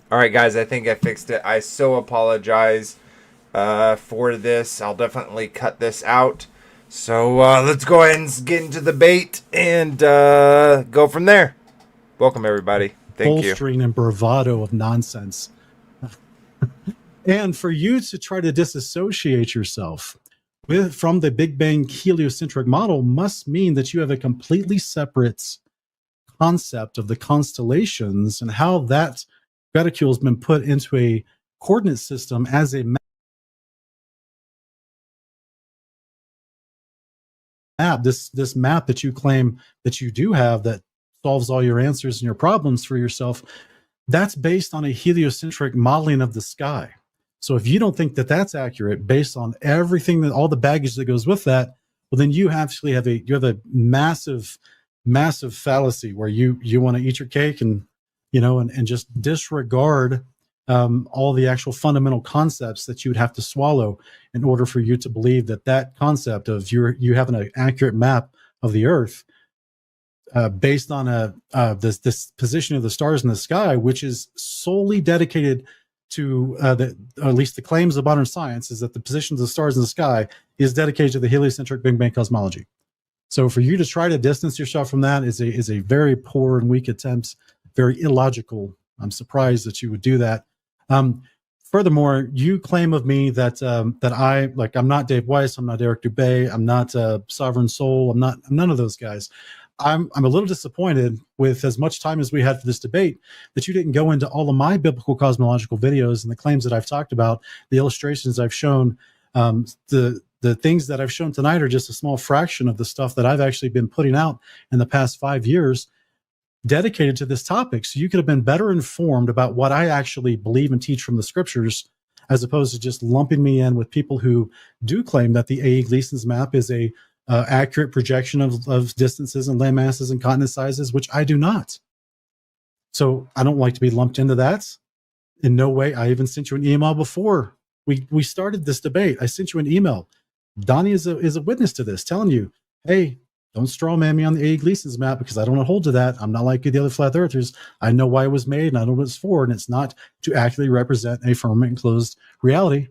All right, guys, I think I fixed it. I so apologize for this. I'll definitely cut this out. So let's go ahead and get into the bait and go from there. Welcome, everybody. Thank you. Bolstering and bravado of nonsense. And for you to try to disassociate yourself from the Big Bang heliocentric model must mean that you have a completely separate concept of the constellations and how that reticule has been put into a coordinate system as a map. This map that you claim that you do have that solves all your answers and your problems for yourself, that's based on a heliocentric modeling of the sky. So if you don't think that that's accurate based on everything, that all the baggage that goes with that, well, then you actually have a massive fallacy where you want to eat your cake and and just disregard all the actual fundamental concepts that you would have to swallow in order for you to believe that that concept of you having an accurate map of the Earth based on this position of the stars in the sky, which is solely dedicated to or at least the claims of modern science is that the position of the stars in the sky is dedicated to the heliocentric Big Bang cosmology. So for you to try to distance yourself from that is a very poor and weak attempt, very illogical. I'm surprised that you would do that. Furthermore, you claim of me that I'm not Dave Weiss, I'm not Eric Dubay, I'm not Sovereign Soul, I'm none of those guys. I'm a little disappointed with as much time as we had for this debate that you didn't go into all of my biblical cosmological videos and the claims that I've talked about, the illustrations I've shown. The things that I've shown tonight are just a small fraction of the stuff that I've actually been putting out in the past 5 years dedicated to this topic. So you could have been better informed about what I actually believe and teach from the scriptures, as opposed to just lumping me in with people who do claim that the A. Gleason's map is a accurate projection of distances and land masses and continent sizes, which I do not. So I don't like to be lumped into that. In no way. I even sent you an email before we started this debate. I sent you an email. Donnie is a witness to this, telling you, hey, don't straw man me on the A. Gleason's map because I don't hold to that. I'm not like the other flat earthers. I know why it was made and I know what it's for, and it's not to accurately represent a firmament enclosed reality.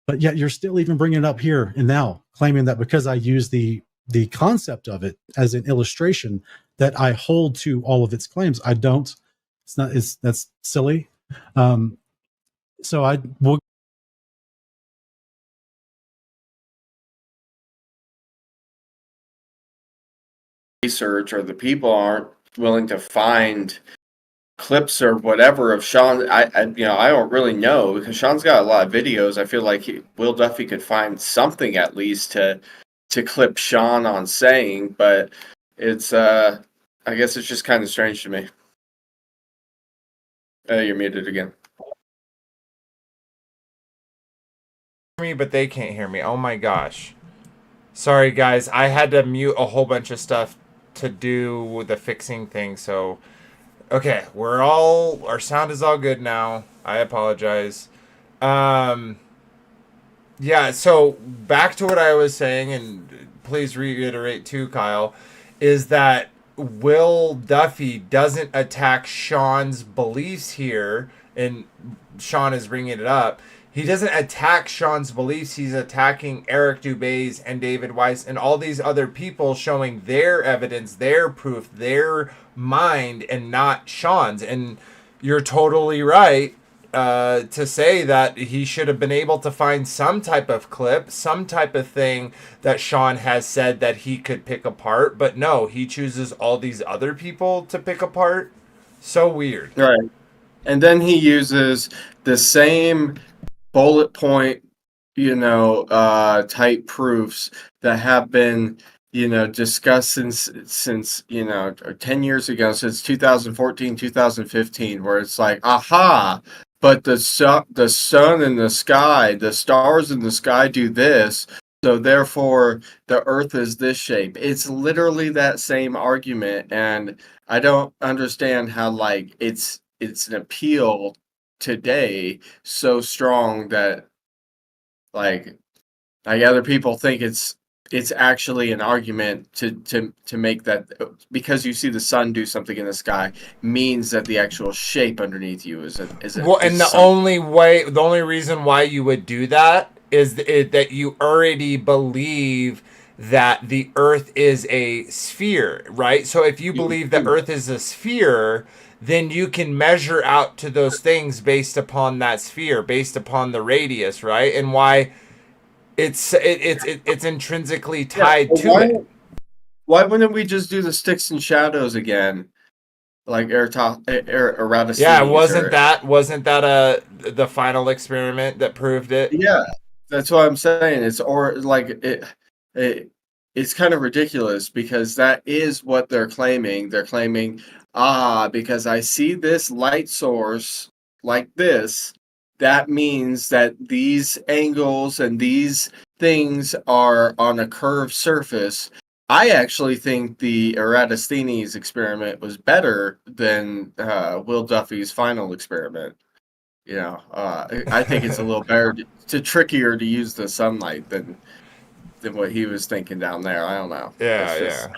But yet you're still even bringing it up here and now, claiming that because I use the concept of it as an illustration that I hold to all of its claims. I don't. That's silly. So I will research or the people aren't willing to find clips or whatever of Sean. I don't really know because Sean's got a lot of videos. I feel like Will Duffy could find something at least to clip Sean on saying, but it's I guess it's just kind of strange to me. You're muted again. Me, but they can't hear me. Oh my gosh. Sorry, guys. I had to mute a whole bunch of stuff to do with the fixing thing. So, okay, our sound is all good now. I apologize. Um, yeah. So back to what I was saying, and please reiterate too, Kyle, is that Will Duffy doesn't attack Sean's beliefs here, and Sean is bringing it up. He doesn't attack Sean's beliefs. He's attacking Eric Dubay's and David Weiss and all these other people showing their evidence, their proof, their mind, and not Sean's. And you're totally right to say that he should have been able to find some type of clip, some type of thing that Sean has said that he could pick apart. But no, he chooses all these other people to pick apart. So weird. Right. And then he uses the same bullet point, type proofs that have been, discussed since 10 years ago, since 2014, 2015, where it's like, aha, but the sun in the sky, the stars in the sky do this, so therefore the earth is this shape. It's literally that same argument, and I don't understand how it's an appeal today so strong that like other people think it's it's actually an argument to make that, because you see the sun do something in the sky means that the actual shape underneath you is Well, and the something. only reason why you would do that is that you already believe that the Earth is a sphere, right? So if you You believe the do. Earth is a sphere, then you can measure out to those things based upon that sphere, based upon the radius, right? And why it's intrinsically Yeah. tied Well, to it. why wouldn't we just do the sticks and shadows again, like Yeah, Eratosthenes wasn't or that wasn't that the final experiment that proved it? yeah, that's what I'm saying. It's or like it it's kind of ridiculous because that is what they're claiming. They're claiming, because I see this light source like this, that means that these angles and these things are on a curved surface. I actually think the Eratosthenes experiment was better than Will Duffy's final experiment. I think it's a little better, trickier to use the sunlight than what he was thinking down there. I don't know. That's Yeah, yeah.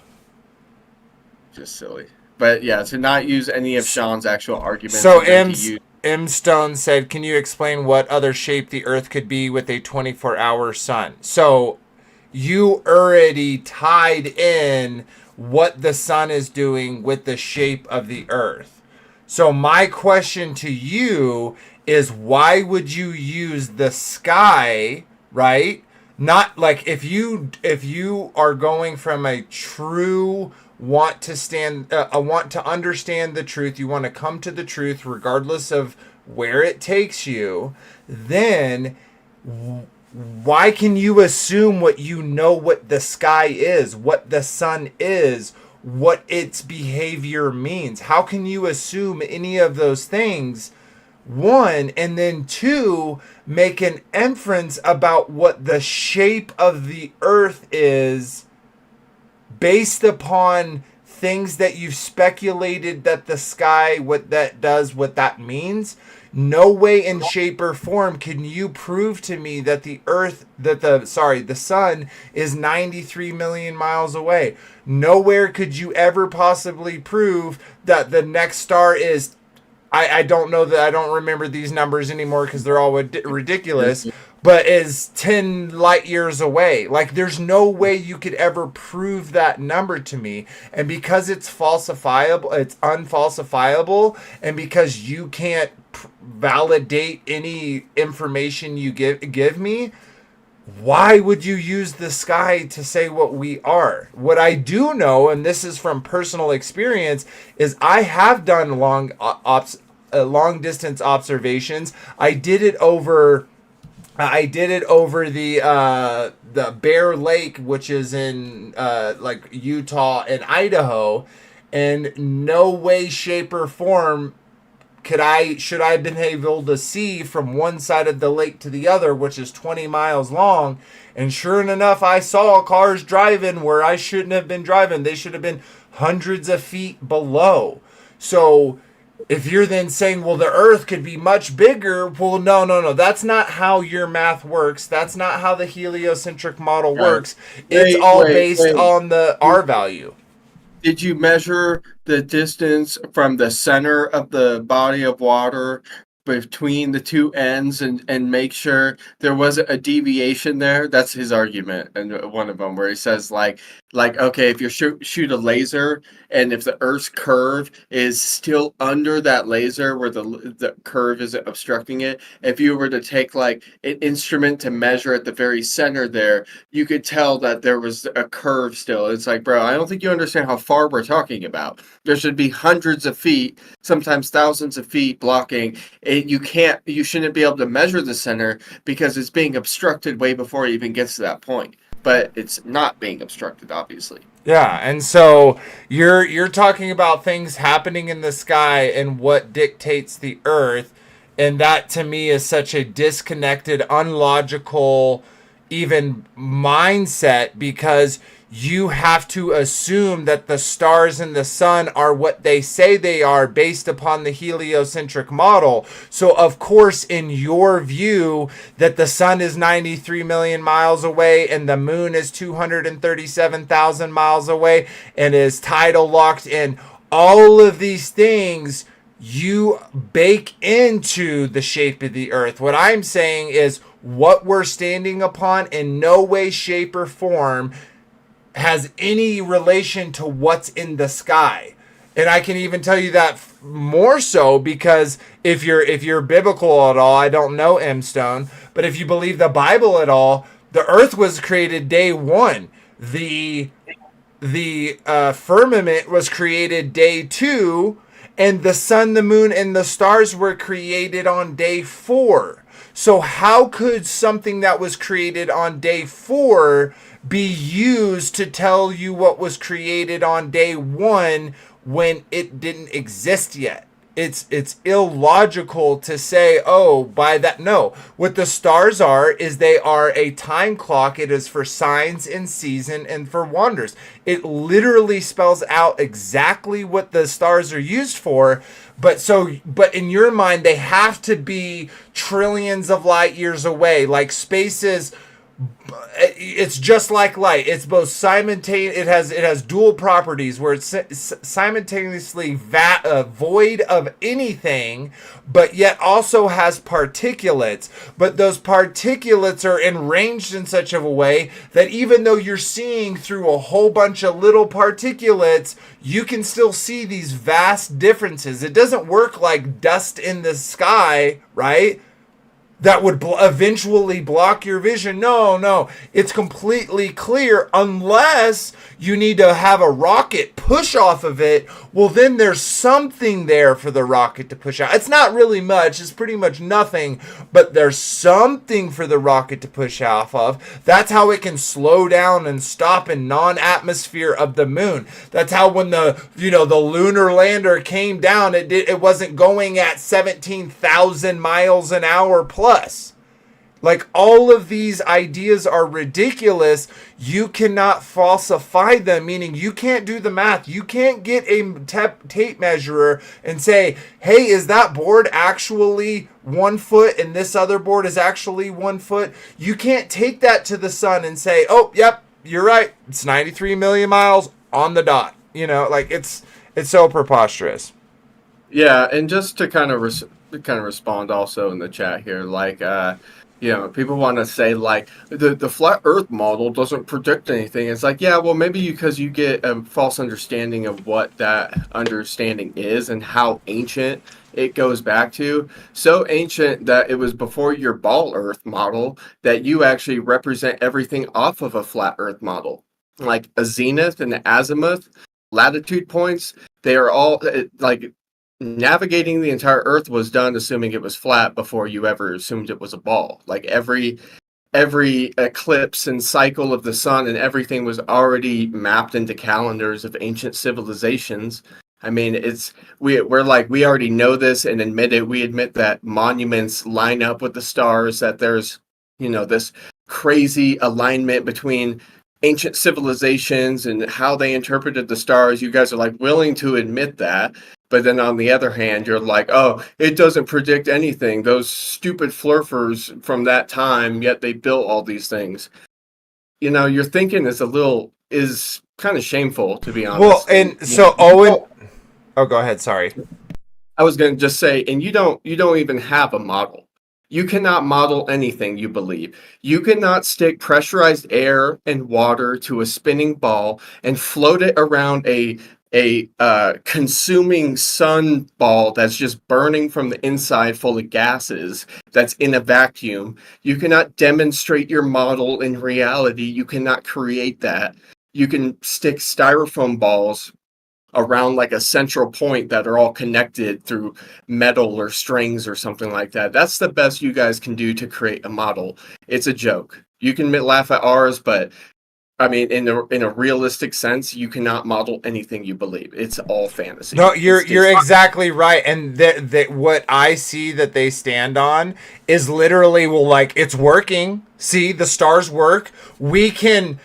just silly. But yeah, to not use any of Sean's actual arguments So and then to use M Stone said, "Can you explain what other shape the Earth could be with a 24-hour sun?" So you already tied in what the sun is doing with the shape of the Earth. So my question to you is, why would you use the sky, right? Not like if you are going from a true want to understand the truth, you want to come to the truth regardless of where it takes you, then why can you assume what you know, what the sky is, what the sun is, what its behavior means? How can you assume any of those things? One, and then two, make an inference about what the shape of the earth is based upon things that you've speculated that the sky, what that does, what that means. No way in shape or form can you prove to me that the sun is 93 million miles away. Nowhere could you ever possibly prove that the next star is, I don't know, that I don't remember these numbers anymore because they're all ridiculous, but is 10 light years away. Like, there's no way you could ever prove that number to me. And because it's falsifiable, it's unfalsifiable, and because you can't validate any information you give me, why would you use the sky to say what we are? What I do know, and this is from personal experience, is I have done long distance observations. I did it over the Bear Lake, which is in like Utah and Idaho, and no way, shape, or form should I have been able to see from one side of the lake to the other, which is 20 miles long. And sure enough, I saw cars driving where I shouldn't have been driving. They should have been hundreds of feet below. So if you're then saying, well, the earth could be much bigger, well, no. That's not how your math works. That's not how the heliocentric model right. works. It's all based Wait. on the R value. Did you measure the distance from the center of the body of water between the two ends and make sure there wasn't a deviation there? That's his argument, and one of them where he says like okay, if you shoot a laser and if the Earth's curve is still under that laser where the curve isn't obstructing it, if you were to take like an instrument to measure at the very center there, you could tell that there was a curve still. It's like, bro, I don't think you understand how far we're talking about. There should be hundreds of feet, sometimes thousands of feet blocking it. You shouldn't be able to measure the center because it's being obstructed way before it even gets to that point. But it's not being obstructed, obviously. Yeah, and so you're talking about things happening in the sky and what dictates the earth, and that to me is such a disconnected, unlogical even mindset, because you have to assume that the stars and the sun are what they say they are based upon the heliocentric model. So of course, in your view, that the sun is 93 million miles away and the moon is 237,000 miles away and is tidal locked in, all of these things you bake into the shape of the earth. What I'm saying is what we're standing upon in no way, shape, or form has any relation to what's in the sky. And I can even tell you that more so, because if you're biblical at all, I don't know M Stone, but if you believe the Bible at all, the earth was created day one. The firmament was created day two, and the sun, the moon, and the stars were created on day four. So how could something that was created on day four be used to tell you what was created on day one when it didn't exist yet? It's illogical to say, oh, by that. No, what the stars are is they are a time clock. It is for signs and season and for wonders. It literally spells out exactly what the stars are used for. But in your mind, they have to be trillions of light years away. Like space is, it's just like light. It's both simultaneous. It has dual properties where it's simultaneously void of anything, but yet also has particulates. But those particulates are arranged in such a way that even though you're seeing through a whole bunch of little particulates, you can still see these vast differences. It doesn't work like dust in the sky, right? That would eventually block your vision. No. It's completely clear unless you need to have a rocket push off of it. Well, then there's something there for the rocket to push out. It's not really much. It's pretty much nothing. But there's something for the rocket to push off of. That's how it can slow down and stop in non-atmosphere of the moon. That's how when the lunar lander came down, it wasn't going at 17,000 miles an hour plus. Like, all of these ideas are ridiculous. You cannot falsify them, meaning you can't do the math. You can't get a tape measurer and say, hey, is that board actually 1 foot and this other board is actually 1 foot? You can't take that to the sun and say, oh, yep, you're right. It's 93 million miles on the dot. It's so preposterous. Yeah, and just to kind of respond also in the chat here, people want to say like the flat Earth model doesn't predict anything. It's like, yeah, well, maybe because you get a false understanding of what that understanding is and how ancient it goes back to. So ancient that it was before your ball Earth model that you actually represent everything off of a flat Earth model, like a zenith and the azimuth latitude points. They are all like. Navigating the entire Earth was done assuming it was flat before you ever assumed it was a ball. Like every eclipse and cycle of the sun and everything was already mapped into calendars of ancient civilizations. I mean, we're like, we already know this and admit it. We admit that monuments line up with the stars, that there's, this crazy alignment between ancient civilizations and how they interpreted the stars. You guys are like willing to admit that. But then on the other hand, you're like, oh, it doesn't predict anything. Those stupid flurfers from that time, yet they built all these things. Your thinking is kind of shameful, to be honest. Well, and so Owen, oh, go ahead. Sorry. I was going to just say, and you don't even have a model. You cannot model anything you believe. You cannot stick pressurized air and water to a spinning ball and float it around a consuming sun ball that's just burning from the inside full of gases that's in a vacuum. You cannot demonstrate your model in reality. You cannot create that. You can stick styrofoam balls around like a central point that are all connected through metal or strings or something like that. That's the best you guys can do to create a model. It's a joke. You can laugh at ours, but I mean, in a realistic sense, you cannot model anything you believe. It's all fantasy. No, you're It's exactly right, and that what I see that they stand on is literally, well, like, it's working. See, the stars work. We can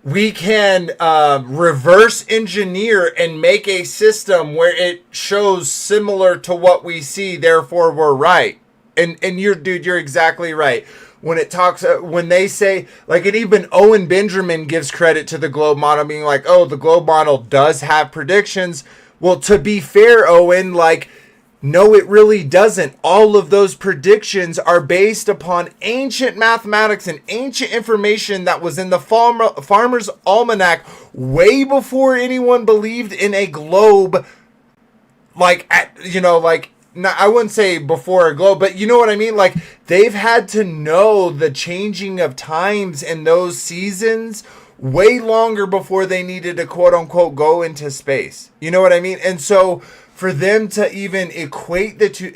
reverse engineer and make a system where it shows similar to what we see. Therefore, we're right. And you're exactly right. When it talks, when they say, like, and even Owen Benjamin gives credit to the globe model, being like, oh, the globe model does have predictions. Well, to be fair, Owen, like, no, it really doesn't. All of those predictions are based upon ancient mathematics and ancient information that was in the Farmer's Almanac way before anyone believed in a globe. Like, like, I wouldn't say before a globe, but you know what I mean? Like, they've had to know the changing of times in those seasons way longer before they needed to, quote unquote, go into space. You know what I mean? And so for them to even equate the two,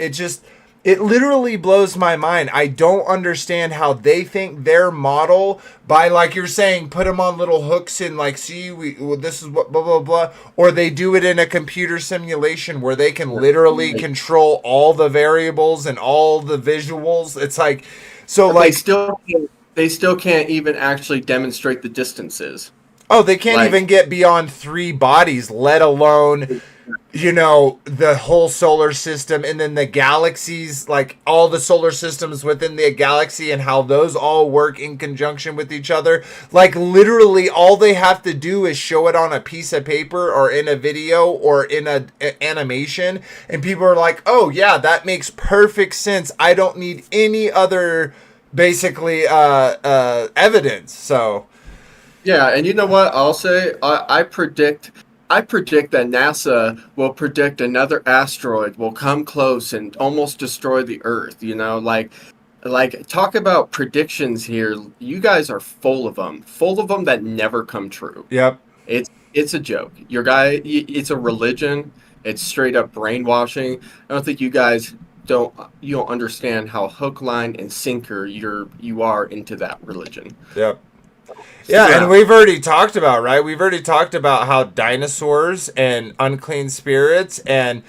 it literally blows my mind. I don't understand how they think their model, by, like you're saying, put them on little hooks and, like, see, this is what blah blah blah, or they do it in a computer simulation where they can literally control all the variables and all the visuals. It's like, so, but like, they still can't even actually demonstrate the distances. Oh, they can't even get beyond 3 bodies, let alone, the whole solar system, and then the galaxies, like all the solar systems within the galaxy and how those all work in conjunction with each other. Like, literally all they have to do is show it on a piece of paper or in a video or in an animation, and people are like, oh yeah, that makes perfect sense. I don't need any other, basically, evidence. So yeah, and you know what I'll say? I predict that NASA will predict another asteroid will come close and almost destroy the Earth. Like talk about predictions here. You guys are full of them that never come true. Yep, it's a joke. It's a religion. It's straight up brainwashing. I don't think you guys don't understand how hook, line, and sinker you are into that religion. Yep. Yeah, and we've already talked about, right? We've already talked about how dinosaurs and unclean spirits and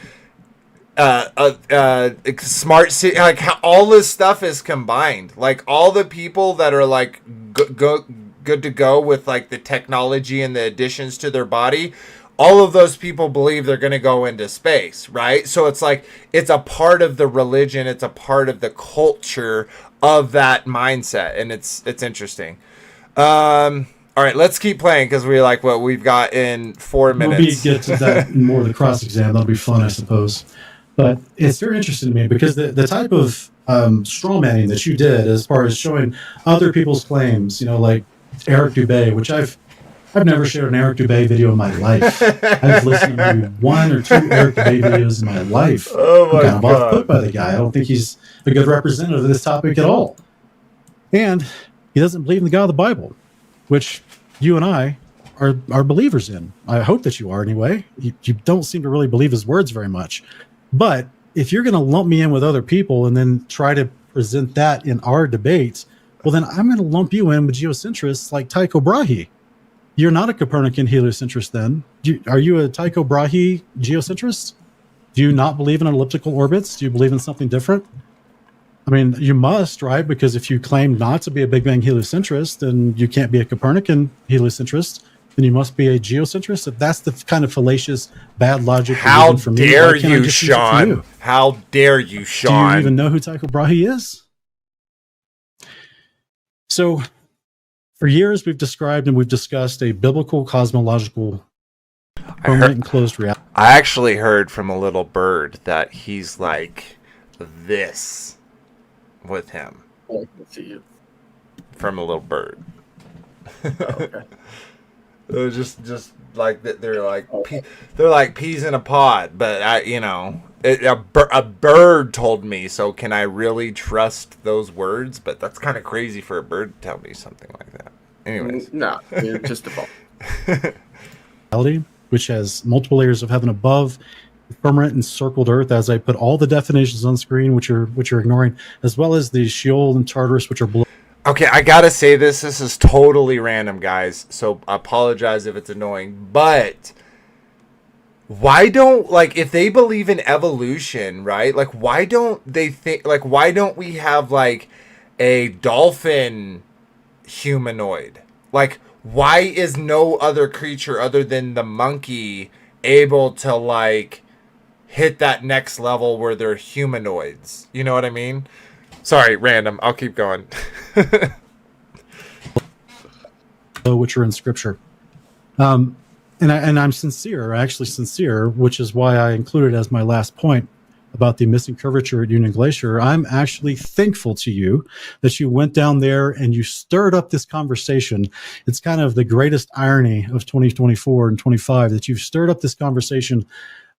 smart city, like, how all this stuff is combined. Like, all the people that are, like, good to go with, like, the technology and the additions to their body, all of those people believe they're going to go into space, right? So it's like, it's a part of the religion, it's a part of the culture of that mindset, and it's interesting. All right, let's keep playing because we've got in 4 minutes. We'll get to that more of the cross exam. That'll be fun, I suppose. But it's very interesting to me because the type of straw manning that you did, as far as showing other people's claims, like Eric Dubay, which I've never shared an Eric Dubay video in my life. I've listened to maybe 1 or 2 Eric Dubay videos in my life. Oh my I'm kind of God. off put by the guy. I don't think he's a good representative of this topic at all. And he doesn't believe in the God of the Bible, which you and I are believers in. I hope that you are anyway. You don't seem to really believe his words very much. But if you're going to lump me in with other people and then try to present that in our debates, well, then I'm going to lump you in with geocentrists like Tycho Brahe. You're not a Copernican heliocentrist then. Are you a Tycho Brahe geocentrist? Do you not believe in elliptical orbits? Do you believe in something different? I mean, you must, right? Because if you claim not to be a Big Bang heliocentrist, then you can't be a Copernican heliocentrist. Then you must be a geocentrist. If that's the kind of fallacious, bad logic. How for dare me, you, Sean? How dare you, Sean? Do you even know who Tycho Brahe is? So, for years, we've described and we've discussed a biblical cosmological permanent enclosed reality. I actually heard from a little bird that he's like this with him. Oh, see you. From a little bird. Oh, okay. It was just like they're like peas in a pod, but a bird told me. So can I really trust those words? But that's kind of crazy for a bird to tell me something like that. Anyways, no, just a ball. Reality, which has multiple layers of heaven above, firmament encircled earth, as I put all the definitions on screen, which you're ignoring, as well as the Sheol and Tartarus, which are below. Okay, I gotta say this. This is totally random, guys. So I apologize if it's annoying. But why don't, like, if they believe in evolution, right? Like, why don't they think, like, why don't we have like a dolphin humanoid? Like, why is no other creature other than the monkey able to like hit that next level where they're humanoids? You know what I mean? Sorry, random. I'll keep going. which are in Scripture. And I'm sincere, actually sincere, which is why I included as my last point about the missing curvature at Union Glacier. I'm actually thankful to you that you went down there and you stirred up this conversation. It's kind of the greatest irony of 2024 and 25 that you've stirred up this conversation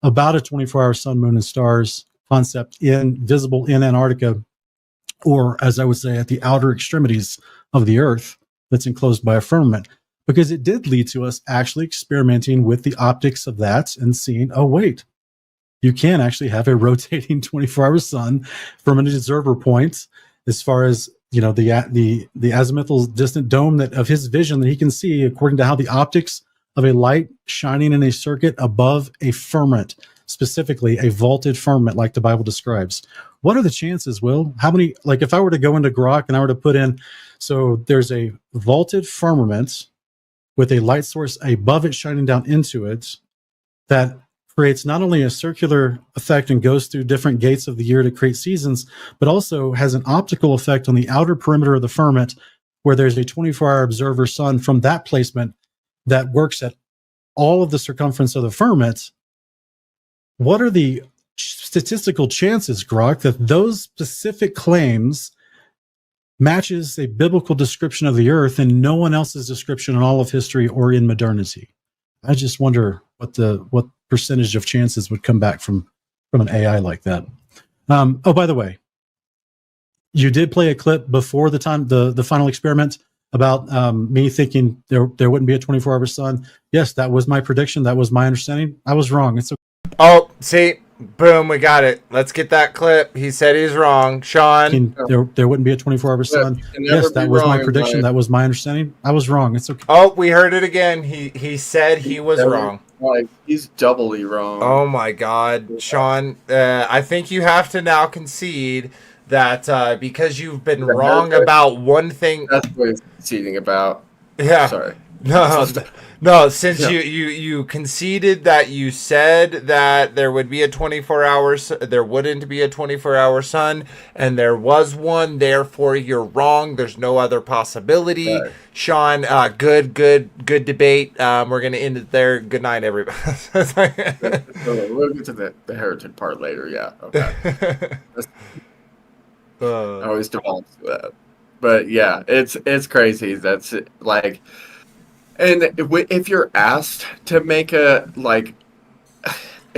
about a 24-hour sun, moon, and stars concept visible in Antarctica, or as I would say, at the outer extremities of the Earth that's enclosed by a firmament. Because it did lead to us actually experimenting with the optics of that and seeing, oh, wait, you can actually have a rotating 24-hour sun from an observer point, as far as, you know, the azimuthal distant dome that of his vision that he can see according to how the optics of a light shining in a circuit above a firmament, specifically a vaulted firmament like the Bible describes. What are the chances, Will? How many, like if I were to go into Grok and I were to put in, so there's a vaulted firmament with a light source above it shining down into it that creates not only a circular effect and goes through different gates of the year to create seasons, but also has an optical effect on the outer perimeter of the firmament where there's a 24-hour observer sun from that placement that works at all of the circumference of the firmament. What are the statistical chances, Grok, that those specific claims matches a biblical description of the earth and no one else's description in all of history or in modernity? I just wonder what percentage of chances would come back from an AI like that. Oh, by the way, you did play a clip before the final experiment about me thinking there wouldn't be a 24-hour sun. Yes, that was my prediction. That was my understanding. I was wrong. It's okay. Oh, see, boom, we got it. Let's get that clip. He said he's wrong. Sean. There wouldn't be a 24-hour sun. Yes, that was my prediction. That was my understanding. I was wrong. It's okay. Oh, we heard it again. He said he was wrong. Like, he's doubly wrong. Oh my God, Sean. I think you have to now concede that because you've been wrong about one thing. That's what he's conceding about. Yeah. Sorry. No, since you conceded that you said that there would be a 24-hour, there wouldn't be a 24-hour sun, and there was one, therefore you're wrong. There's no other possibility. Right. Sean, good debate. We're going to end it there. Good night, everybody. We'll get to the heretic part later, yeah. Okay. I always default to that. But yeah, it's crazy. That's like... And if you're asked to make a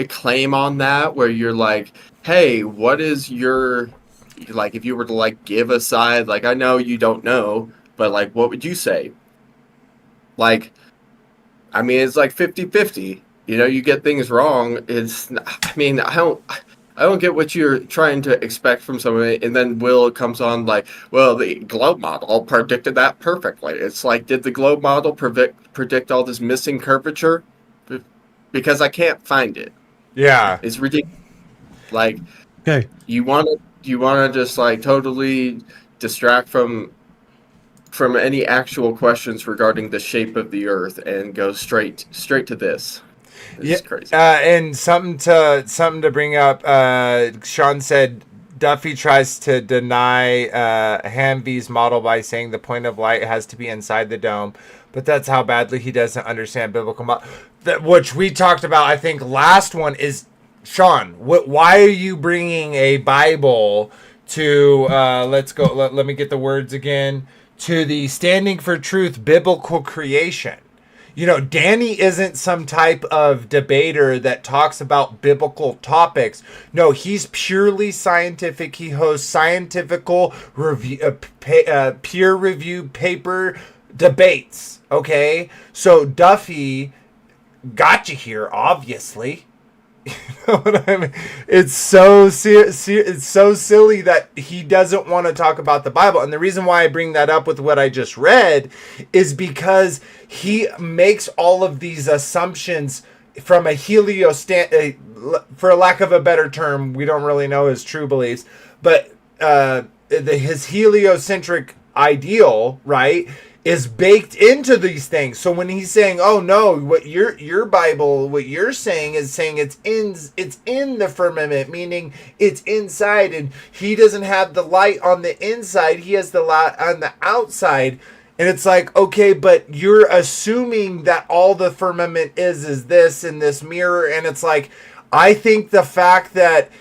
claim on that, where you're like, hey, what is your, like, if you were to like give a side, like, I know you don't know, but like, what would you say? Like, I mean, it's like 50-50, you know, you get things wrong. I don't get what you're trying to expect from somebody, and then Will comes on like, well, the globe model predicted that perfectly. It's like, did the globe model predict all this missing curvature? Because I can't find it. Yeah, it's ridiculous. Like, okay, you want to just like totally distract from any actual questions regarding the shape of the Earth and go straight to this. It's crazy. And something to bring up. Sean said Duffy tries to deny Hamvee's model by saying the point of light has to be inside the dome, but that's how badly he doesn't understand biblical model. Which we talked about. I think last one is Sean. Why are you bringing a Bible to? Let's go. Let me get the words again. To the Standing for Truth biblical creation. You know, Danny isn't some type of debater that talks about biblical topics. No, he's purely scientific. He hosts scientifical review, peer-reviewed paper debates. Okay, so Duffy got you here, obviously. You know what I mean? It's so it's so silly that he doesn't want to talk about the Bible. And the reason why I bring that up with what I just read is because he makes all of these assumptions from a for lack of a better term, we don't really know his true beliefs, but his heliocentric ideal, right, is baked into these things. So when he's saying, "Oh no, what your Bible, what you're saying is saying it's in the firmament, meaning it's inside, and he doesn't have the light on the inside; he has the light on the outside." And it's like, okay, but you're assuming that all the firmament is this in this mirror, and it's like, I think the fact that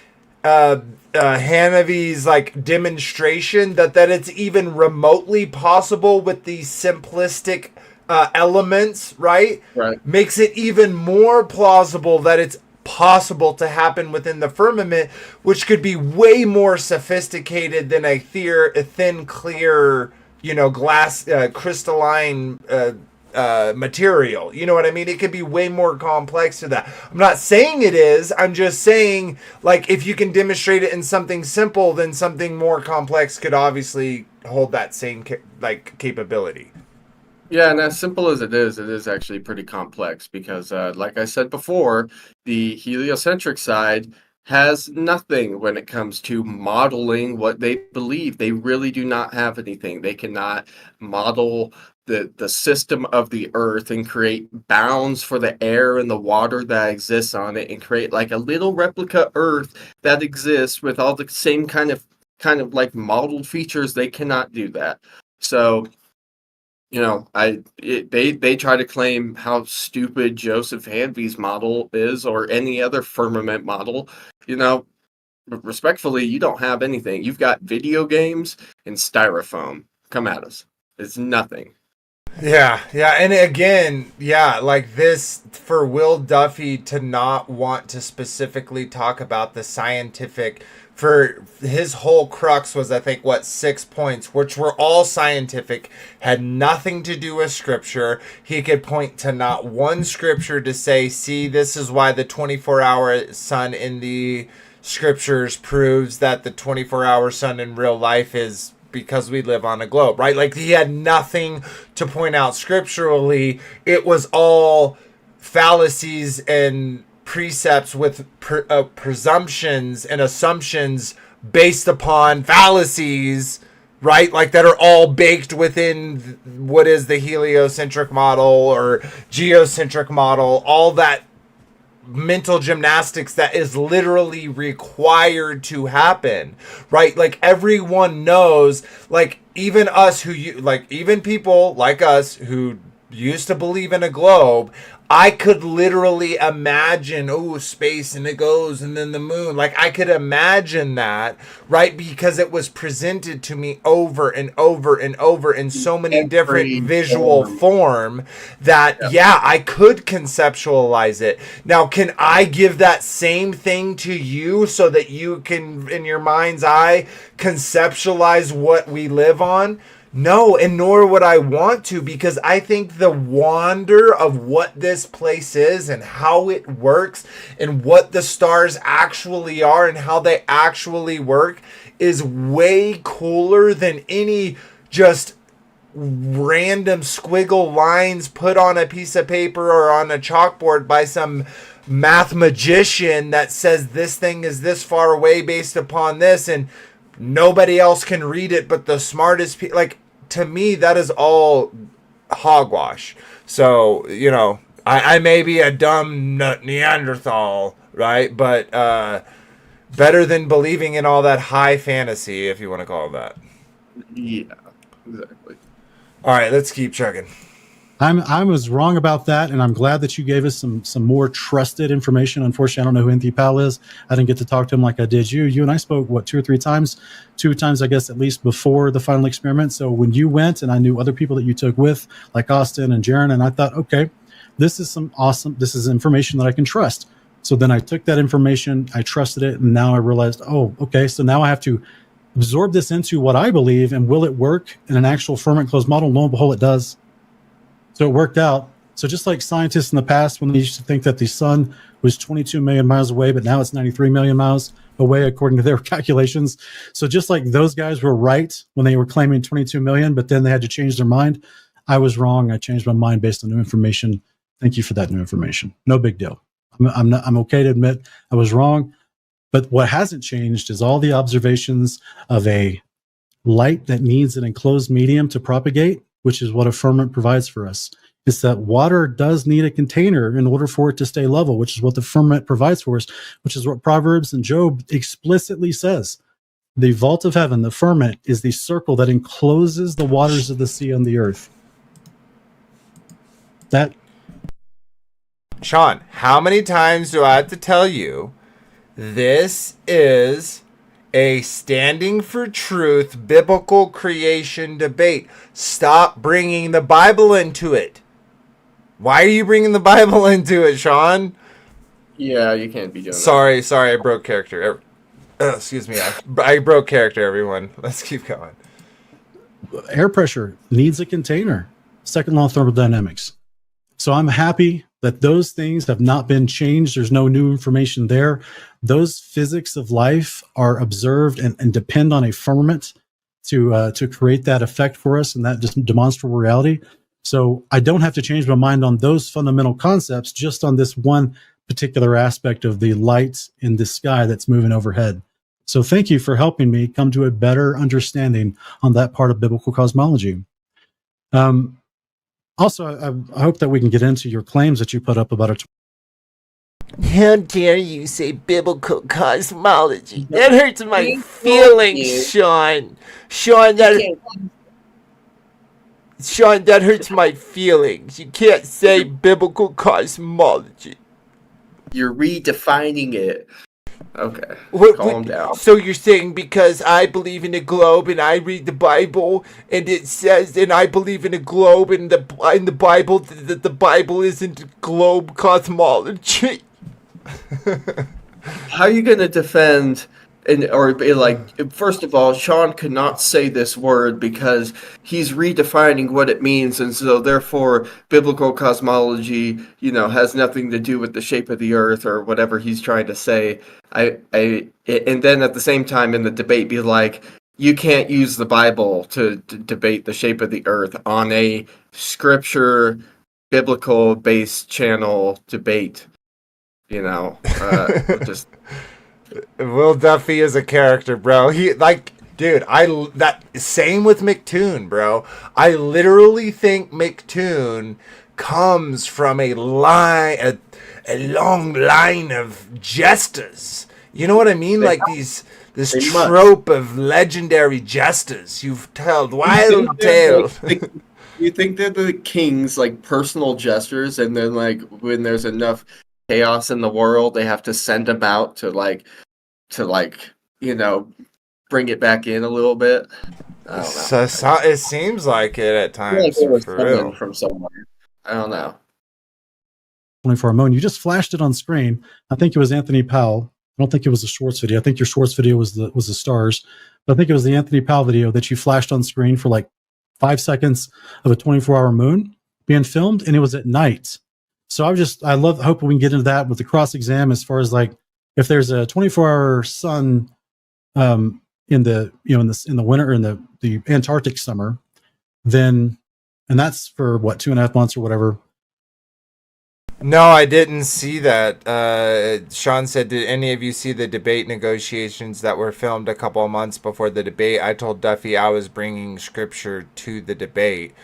Hanavi's like demonstration that it's even remotely possible with these simplistic elements, right? Right. Makes it even more plausible that it's possible to happen within the firmament, which could be way more sophisticated than a thin, clear, glass, crystalline material. You know what I mean? It could be way more complex to that. I'm not saying it is. I'm just saying, like, if you can demonstrate it in something simple, then something more complex could obviously hold that same capability. Yeah, and as simple as it is actually pretty complex because, like I said before, the heliocentric side has nothing when it comes to modeling what they believe. They really do not have anything. They cannot model the system of the earth and create bounds for the air and the water that exists on it and create like a little replica earth that exists with all the same kind of like modeled features. They cannot do that. So they try to claim how stupid Joseph Hanvey's model is or any other firmament model. But respectfully, you don't have anything. You've got video games and styrofoam. Come at us. It's nothing. Yeah, and again, like this, for Will Duffy to not want to specifically talk about the scientific, for his whole crux was, I think, 6 points, which were all scientific, had nothing to do with scripture. He could point to not one scripture to say, see, this is why the 24-hour sun in the scriptures proves that the 24-hour sun in real life is because we live on a globe, right? Like, he had nothing to point out scripturally. It was all fallacies and precepts with presumptions and assumptions based upon fallacies, right? Like, that are all baked within what is the heliocentric model or geocentric model, all that mental gymnastics that is literally required to happen, right? Like, everyone knows, like, even us even people like us who used to believe in a globe, I could literally imagine, space and it goes and then the moon. Like, I could imagine that, right? Because it was presented to me over and over and over in so many different visual form that, I could conceptualize it. Now, can I give that same thing to you so that you can, in your mind's eye, conceptualize what we live on? No, and nor would I want to, because I think the wonder of what this place is and how it works and what the stars actually are and how they actually work is way cooler than any just random squiggle lines put on a piece of paper or on a chalkboard by some math magician that says this thing is this far away based upon this and nobody else can read it but the smartest people. Like, to me, that is all hogwash. So, I may be a dumb Neanderthal, right? But better than believing in all that high fantasy, if you want to call it that. Yeah, exactly. All right, let's keep checking. I was wrong about that, and I'm glad that you gave us some more trusted information. Unfortunately, I don't know who NT Pal is. I didn't get to talk to him like I did you. You and I spoke, 2 or 3 times? 2 times, I guess, at least before the final experiment. So when you went, and I knew other people that you took with, like Austin and Jaron, and I thought, okay, this is information that I can trust. So then I took that information, I trusted it, and now I realized, okay, so now I have to absorb this into what I believe, and will it work in an actual firmament closed model? Lo and behold, it does. So it worked out. So just like scientists in the past, when they used to think that the sun was 22 million miles away, but now it's 93 million miles away, according to their calculations. So just like those guys were right when they were claiming 22 million, but then they had to change their mind. I was wrong. I changed my mind based on new information. Thank you for that new information. No big deal. I'm okay to admit I was wrong. But what hasn't changed is all the observations of a light that needs an enclosed medium to propagate, which is what a firmament provides for us. Is that water does need a container in order for it to stay level, which is what the firmament provides for us, which is what Proverbs and Job explicitly says. The vault of heaven, the firmament, is the circle that encloses the waters of the sea and the earth. That, Sean, how many times do I have to tell you this is a standing for truth biblical creation debate? Stop bringing the Bible into it. Why are you bringing the Bible into it, Sean? Yeah, you can't be doing Sorry, I broke character. Excuse me, I broke character, everyone. Let's keep going. air pressure needs a container. Second law of thermodynamics. So I'm happy that those things have not been changed. There's no new information there. Those physics of life are observed and depend on a firmament to create that effect for us and that just demonstrable reality. So I don't have to change my mind on those fundamental concepts, just on this one particular aspect of the light in the sky that's moving overhead. So thank you for helping me come to a better understanding on that part of biblical cosmology. Also, I hope that we can get into your claims that you put up about it. How dare you say biblical cosmology? That hurts my feelings, Sean. Sean, that hurts my feelings. You can't say biblical cosmology. You're redefining it. Okay, calm down. So you're saying because I believe in a globe and I read the Bible and it says, and I believe in a globe and in the Bible that the Bible isn't globe cosmology? How are you going to defend or be like, first of all, Sean could not say this word because he's redefining what it means, and so therefore biblical cosmology, has nothing to do with the shape of the earth or whatever he's trying to say. And then at the same time in the debate be like, you can't use the Bible to debate the shape of the earth on a scripture biblical based channel debate. Just Will Duffy is a character, bro. He dude, that same with McToon, bro. I literally think McToon comes from a long line of jesters. You know what I mean? Like this trope of legendary jesters. You've told wild tales. You think they're the king's personal jesters, and then when there's enough chaos in the world, they have to send them out to bring it back in a little bit. I don't know. So it seems like it at times. For real. From somewhere. I don't know. 24 Moon. You just flashed it on screen. I think it was Anthony Powell. I don't think it was a Schwartz video. I think your Schwartz video was the stars, but I think it was the Anthony Powell video that you flashed on screen for 5 seconds of a 24-hour moon being filmed, and it was at night. So I hope we can get into that with the cross exam as far as if there's a 24-hour sun in the winter or in the Antarctic summer, then, and that's for 2.5 months or whatever. No, I didn't see that. Sean said, did any of you see the debate negotiations that were filmed a couple of months before the debate? I told Duffy I was bringing scripture to the debate.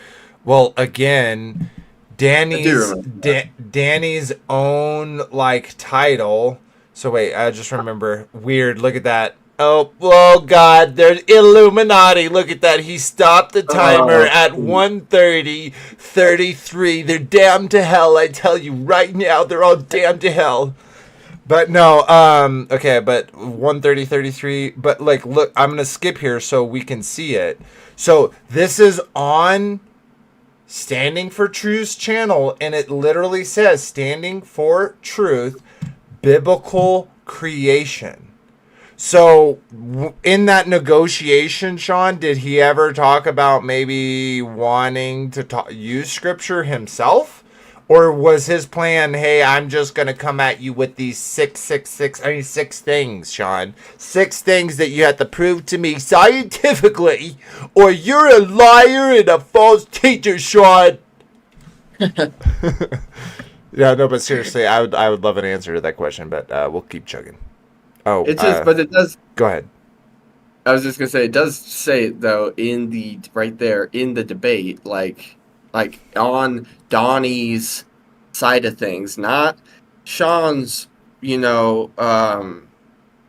Well, again, Danny's own title. So wait, I just remember. Weird. Look at that. Oh God, there's Illuminati. Look at that. He stopped the timer at 1:30:33. They're damned to hell. I tell you right now, they're all damned to hell. But no, okay, but 1:30:33. But look, I'm gonna skip here so we can see it. So this is on Standing for Truth's channel, and it literally says Standing for Truth, Biblical Creation. So in that negotiation, Sean, did he ever talk about maybe wanting to use scripture himself? Or was his plan, hey, I'm just going to come at you with these six things, Sean. 6 things that you have to prove to me scientifically, or you're a liar and a false teacher, Sean. Yeah, no, but seriously, I would love an answer to that question, but we'll keep chugging. Oh, It just, but it does. Go ahead. I was just gonna say, it does say though in the right there in the debate, like on Donnie's side of things, not Sean's,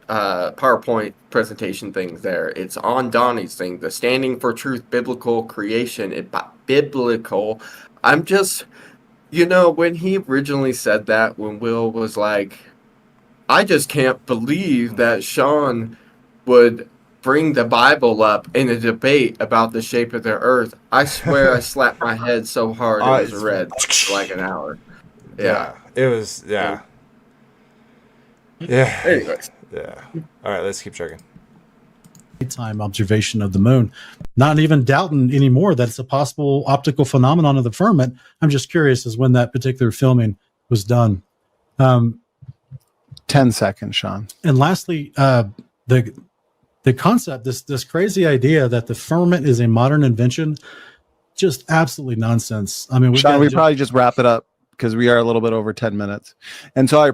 PowerPoint presentation things. There, it's on Donnie's thing, the standing for truth, biblical creation, biblical. I'm just, when he originally said that, when Will was like, I just can't believe that Sean would bring the Bible up in a debate about the shape of the earth. I swear I slapped my head so hard it was red for like an hour. Yeah. It was, yeah. Anyways. Yeah. All right, let's keep checking. Time observation of the moon. Not even doubting anymore that it's a possible optical phenomenon of the firmament. I'm just curious as when that particular filming was done. 10 seconds, Sean. And lastly, the concept, this crazy idea that the firmament is a modern invention, just absolutely nonsense. I mean, Sean, we probably just wrap it up because we are a little bit over 10 minutes. And so I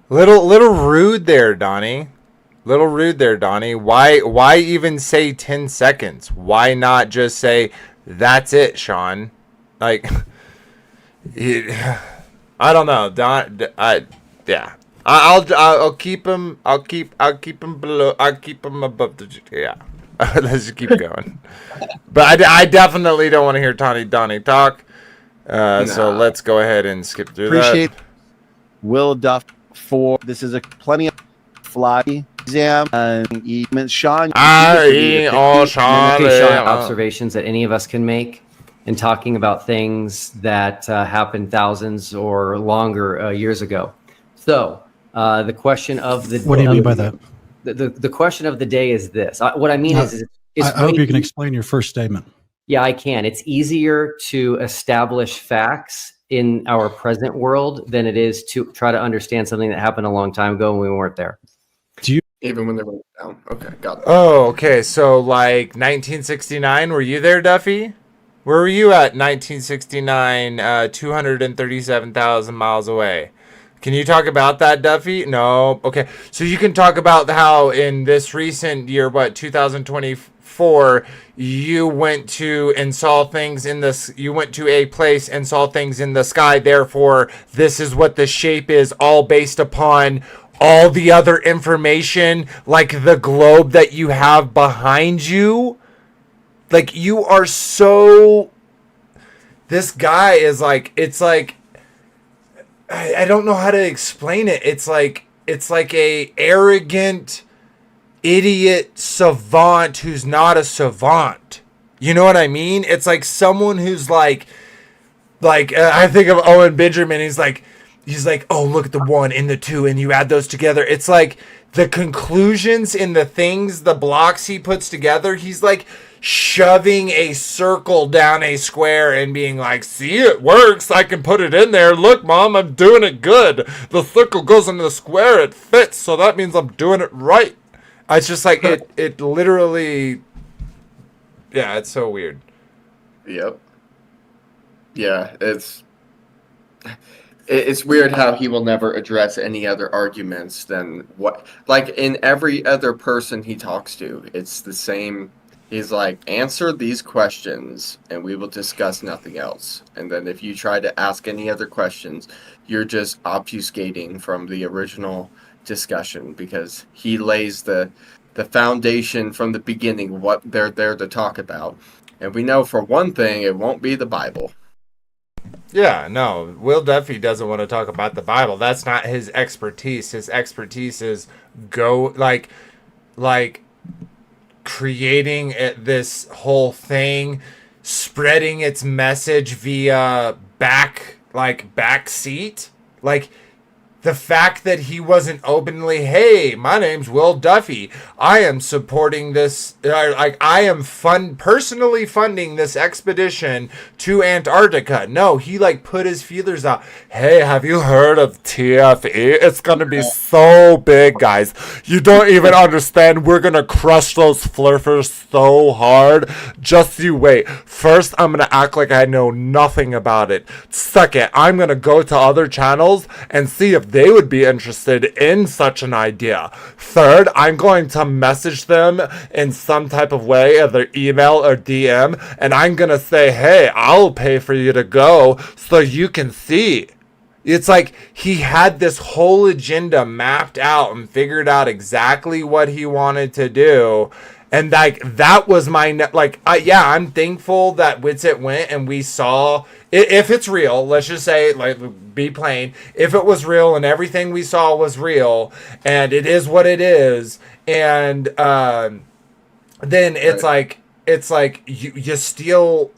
Little rude there, Donnie. Little rude there, Donnie. Why even say 10 seconds? Why not just say that's it, Sean? Like, I don't know. I'll keep him. I'll keep him below. I'll keep him above the. Yeah. Let's just keep going. But I definitely don't want to hear Donnie talk. So let's go ahead and skip through appreciate that. Will Duff for this is a plenty of fly exam and Sean. Observations that any of us can make in talking about things that happened thousands or longer years ago. So the question of the what do you mean by that? The question of the day is this. What I mean is I hope you can explain your first statement. Yeah, I can. It's easier to establish facts in our present world than it is to try to understand something that happened a long time ago and we weren't there. Even when they went down. Okay, got it. Oh, okay. So like 1969, were you there, Duffy? Where were you at 1969, 237,000 miles away? Can you talk about that, Duffy? No. Okay. So you can talk about how in this recent year, 2024, you went to and saw things in this. You went to a place and saw things in the sky. Therefore, this is what the shape is, all based upon all the other information, like the globe that you have behind you. Like, you are so. This guy is like, it's like, I don't know how to explain it. It's like a arrogant idiot savant who's not a savant. You know what I mean? It's like someone who's like I think of Owen Benjamin. He's like, oh, look at the 1 and the 2, and you add those together. It's like the conclusions in the things, the blocks he puts together. He's like shoving a circle down a square and being like, see, it works. I can put it in there. Look, Mom, I'm doing it good. The circle goes into the square. It fits. So that means I'm doing it right. It's just like it literally. Yeah, it's so weird. Yep. Yeah, it's weird how he will never address any other arguments than what, like in every other person he talks to, it's the same. He's like, answer these questions and we will discuss nothing else. And then if you try to ask any other questions, you're just obfuscating from the original discussion, because he lays the foundation from the beginning, what they're there to talk about. And we know for one thing, it won't be the Bible. Yeah, no, Will Duffy doesn't want to talk about the Bible. That's not his expertise. His expertise is creating this whole thing, spreading its message via back seat. Like, the fact that he wasn't openly, hey, my name's Will Duffy, I am supporting this, like I am personally funding this expedition to Antarctica. No, he like put his feelers out. Hey, have you heard of TFE? It's gonna be so big, guys. You don't even understand. We're gonna crush those flurfers so hard. Just you wait. First, I'm gonna act like I know nothing about it. Second, I'm gonna go to other channels and see if they would be interested in such an idea. Third, I'm going to message them in some type of way, either email or DM, and I'm gonna say, hey, I'll pay for you to go so you can see. It's like he had this whole agenda mapped out and figured out exactly what he wanted to do. And like that was my yeah, I'm thankful that Witsit went and we saw if it's real. Let's just say, like, be plain. If it was real and everything we saw was real, and it is what it is, and then it's Right. like you still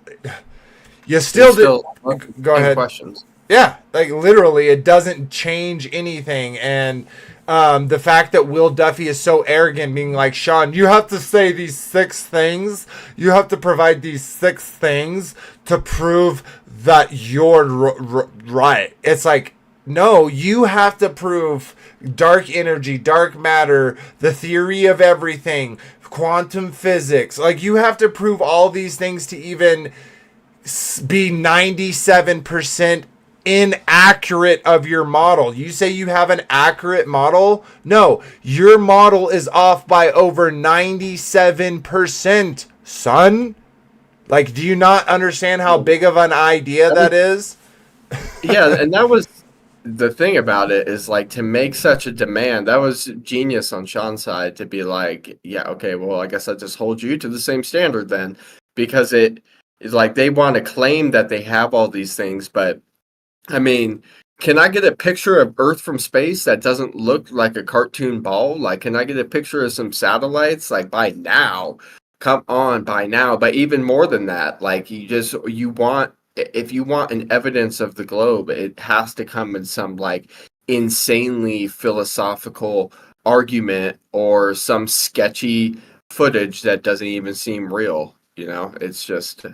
go ahead. Questions. Yeah, like literally, it doesn't change anything. And the fact that Will Duffy is so arrogant, being like, Sean, you have to say these 6 things. You have to provide these 6 things to prove that you're right. It's like, no, you have to prove dark energy, dark matter, the theory of everything, quantum physics. Like, you have to prove all these things to even be 97% inaccurate of your model. You say you have an accurate model? No, your model is off by over 97%, son. Like, do you not understand how big of an idea that is? Yeah, and that was the thing about it, is like, to make such a demand, that was genius on Sean's side, to be like, yeah, okay, well, I guess I just hold you to the same standard then, because it is like they want to claim that they have all these things, but I mean, can I get a picture of Earth from space that doesn't look like a cartoon ball? Like, can I get a picture of some satellites? Like, by now, come on, by now. But even more than that, like, if you want an evidence of the globe, it has to come in some like insanely philosophical argument or some sketchy footage that doesn't even seem real. It's just.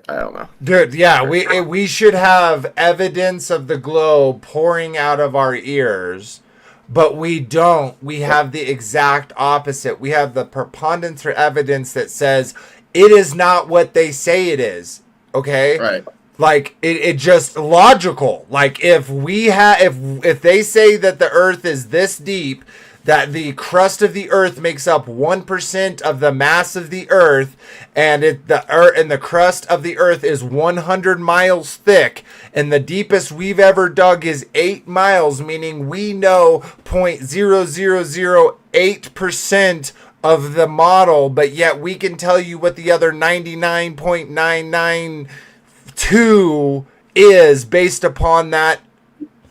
I don't know. Dude, yeah, we should have evidence of the globe pouring out of our ears, but we don't. We have the exact opposite. We have the preponderance for evidence that says it is not what they say it is. Okay? Right. Like, it just logical. Like, if they say that the earth is this deep, that the crust of the earth makes up 1% of the mass of the earth, and the crust of the earth is 100 miles thick, and the deepest we've ever dug is 8 miles, meaning we know 0.0008% of the model, but yet we can tell you what the other 99.992 is based upon that.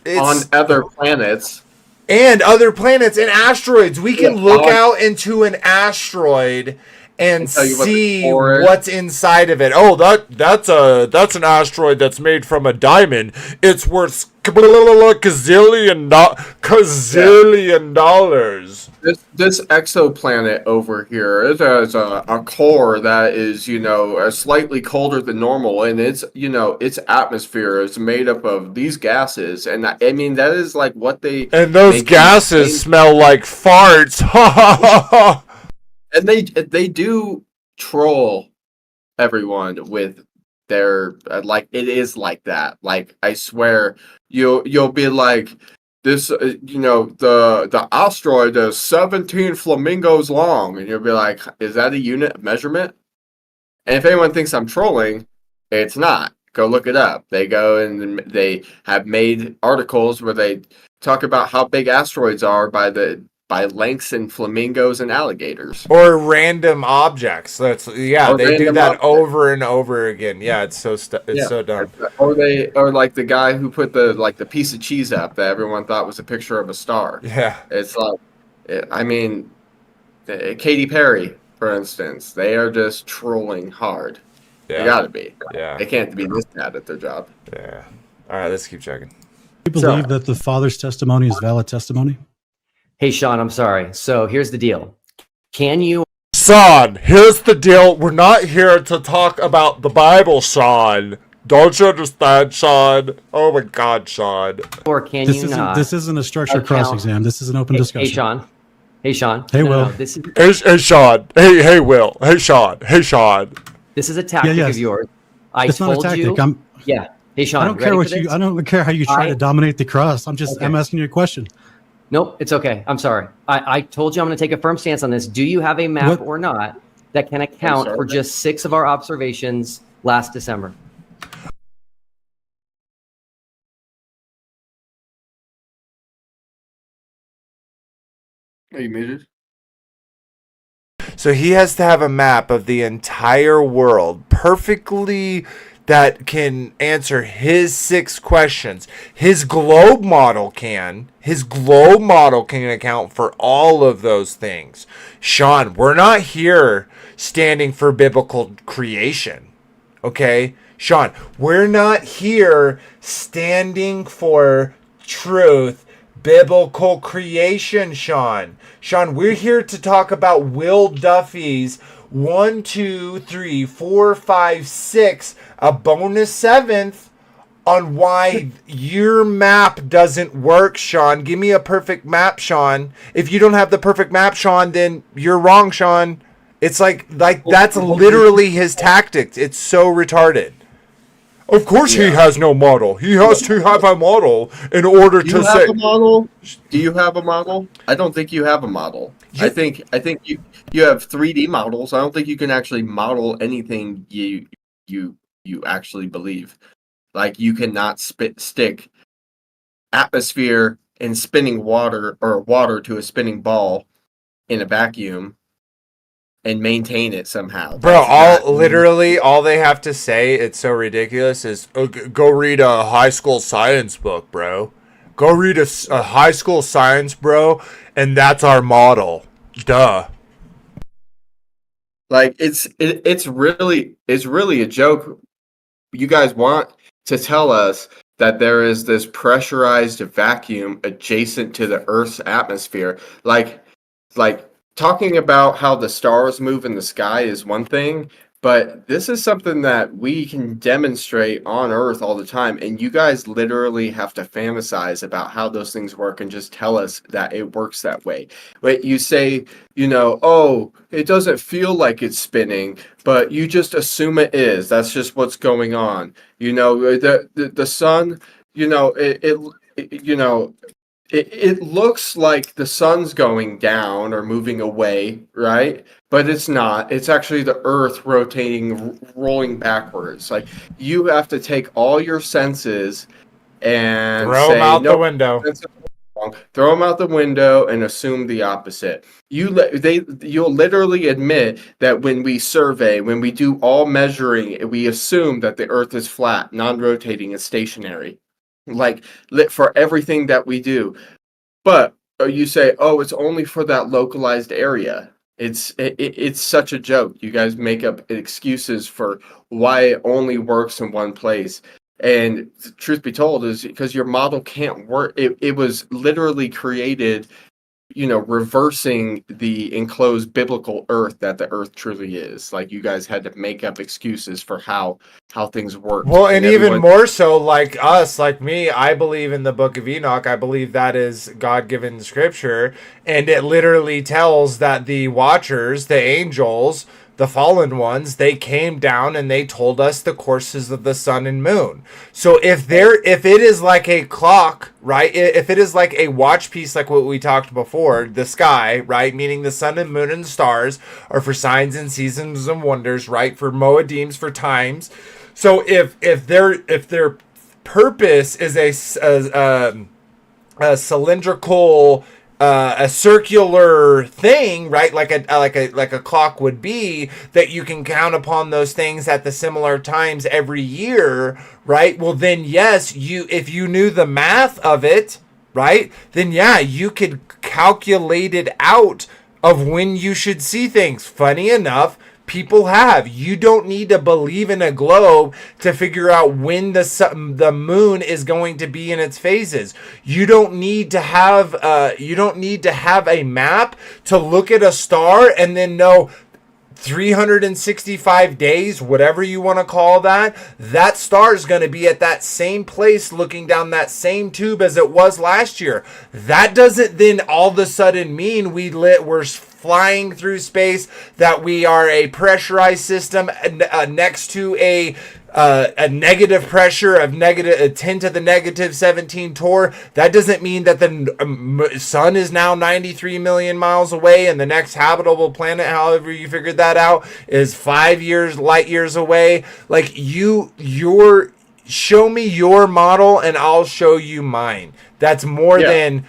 On other planets. And other planets and asteroids. We can look out into an asteroid and see what's inside of it. Oh, that's an asteroid that's made from a diamond. It's worth gazillion dollars. This exoplanet over here, it has a core that is, slightly colder than normal, and its atmosphere is made up of these gases, and I mean that is like what they. And those gases smell like farts. And they do troll everyone with their like, it is like that. Like, I swear, you'll be like, this, the asteroid is 17 flamingos long, and you'll be like, is that a unit of measurement? And if anyone thinks I'm trolling, it's not. Go look it up. They go and they have made articles where they talk about how big asteroids are by lengths in flamingos and alligators, or random objects. They do that over and over again. Yeah, it's so dumb. Or like the guy who put the piece of cheese up that everyone thought was a picture of a star. Yeah, it's like, I mean, Katy Perry, for instance, they are just trolling hard. Yeah. They gotta be. Yeah, they can't be this bad at their job. Yeah. All right, let's keep checking. You believe that the Father's testimony is valid testimony? Hey, Sean, I'm sorry. So here's the deal. Can you Sean, here's the deal. We're not here to talk about the Bible, Sean. Don't you understand, Sean? Oh my God, Sean. or can This you isn't not? this isn't a structured account- cross exam. This is an open discussion. Hey, Sean. Hey, Sean. Hey, Will. This is Hey, Sean. Hey, Will. Hey, Sean. Hey, Sean. a tactic yes. of yours. I It's not a told tactic. you. Yeah. Hey, Sean. I don't care ready what for you. this? I don't care how you try I- to dominate the cross. I'm asking you a question. Nope, it's okay. I'm sorry. I told you I'm going to take a firm stance on this. Do you have a map What- or not that can account sorry. for just 6 of our observations last December? Are you muted? So he has to have a map of the entire world perfectly that can answer his 6 questions. His globe model can. His globe model can account for all of those things. Sean, we're not here standing for biblical creation. Okay? Sean, we're not here standing for truth, biblical creation, Sean. Sean, we're here to talk about Will Duffy's 1, 2, 3, 4, 5, 6, a bonus 7th on why your map doesn't work, Sean. Give me a perfect map, Sean. If you don't have the perfect map, Sean, then you're wrong, Sean. It's like that's literally his tactics. It's so retarded. Of course he has no model. He has to have a model in order Do to you say. have a model? Do you have a model? I don't think you have a model. I think you have 3D models. I don't think you can actually model anything you actually believe. Like you cannot stick atmosphere and spinning water or water to a spinning ball in a vacuum and maintain it somehow. Bro, That's not- literally all they have to say, it's so ridiculous, is go read a high school science book, bro. Go read a high school science, bro, and that's our model. Duh. Like it's really a joke. You guys want to tell us that there is this pressurized vacuum adjacent to the Earth's atmosphere. Like talking about how the stars move in the sky is one thing, but this is something that we can demonstrate on Earth all the time, and you guys literally have to fantasize about how those things work and just tell us that it works that way. But you say, oh, it doesn't feel like it's spinning, but you just assume it is. That's just what's going on. The sun, it looks like the sun's going down or moving away, right? But it's not. It's actually the Earth rotating, rolling backwards. Like you have to take all your senses and Throw say, them out the "Nope, window. that's wrong." Throw them out the window and assume the opposite. You'll literally admit that when we survey, when we do all measuring, we assume that the Earth is flat, non-rotating, and stationary. Like for everything that we do, but you say, "Oh, it's only for that localized area." It's such a joke. You guys make up excuses for why it only works in one place. And truth be told, is because your model can't work. It was literally created, reversing the enclosed biblical Earth that the Earth truly is. Like you guys had to make up excuses for how things work. Well, and even more so, like us, like me, I believe in the Book of Enoch. I believe that is God-given scripture, and it literally tells that the Watchers, the angels, the fallen ones, they came down and they told us the courses of the sun and moon. So if it is like a clock, right? If it is like a watch piece, like what we talked before, the sky, right? Meaning the sun and moon and stars are for signs and seasons and wonders, right? For moedims, for times. So if their purpose is a cylindrical, a circular thing, right? Like a clock would be, that you can count upon those things at the similar times every year, right? Well, then yes, if you knew the math of it, right? Then yeah, you could calculate it out of when you should see things. Funny enough, People have. You don't need to believe in a globe to figure out when the moon is going to be in its phases. You don't need to have a map to look at a star and then know 365 days, whatever you want to call that, that star is going to be at that same place looking down that same tube as it was last year. That doesn't then all of a sudden mean we're flying through space, that we are a pressurized system next to a negative pressure of negative 10 to the negative 17 torr. That doesn't mean that the sun is now 93 million miles away and the next habitable planet, however you figured that out, is 5 light years away. Like, show me your model and I'll show you mine. That's more than